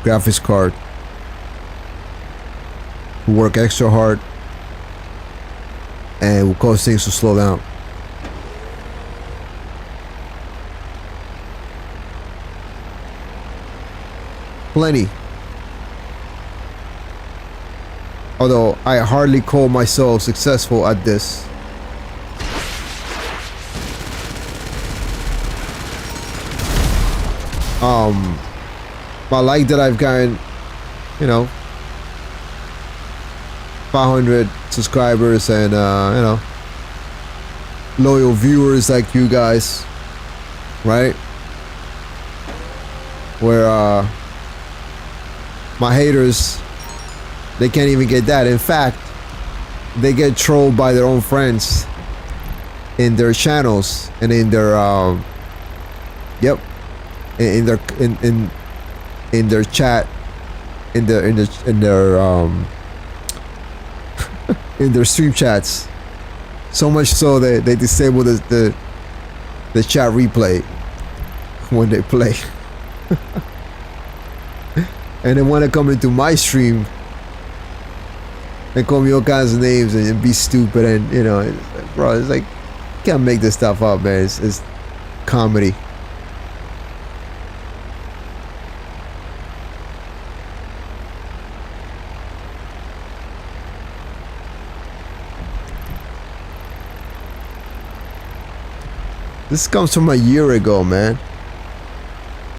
graphics card to work extra hard, and will cause things to slow down. Plenty. Although I hardly call myself successful at this. But like that I've gotten, 500 subscribers and loyal viewers like you guys, right? Where my haters, they can't even get that. In fact, they get trolled by their own friends in their channels and in their in their chat, in their in their stream chats. So much so that they disable the chat replay when they play. And they want to come into my stream and call me all kinds of names and be stupid, and bro, it's like, you can't make this stuff up, man. It's comedy. This comes from a year ago, man.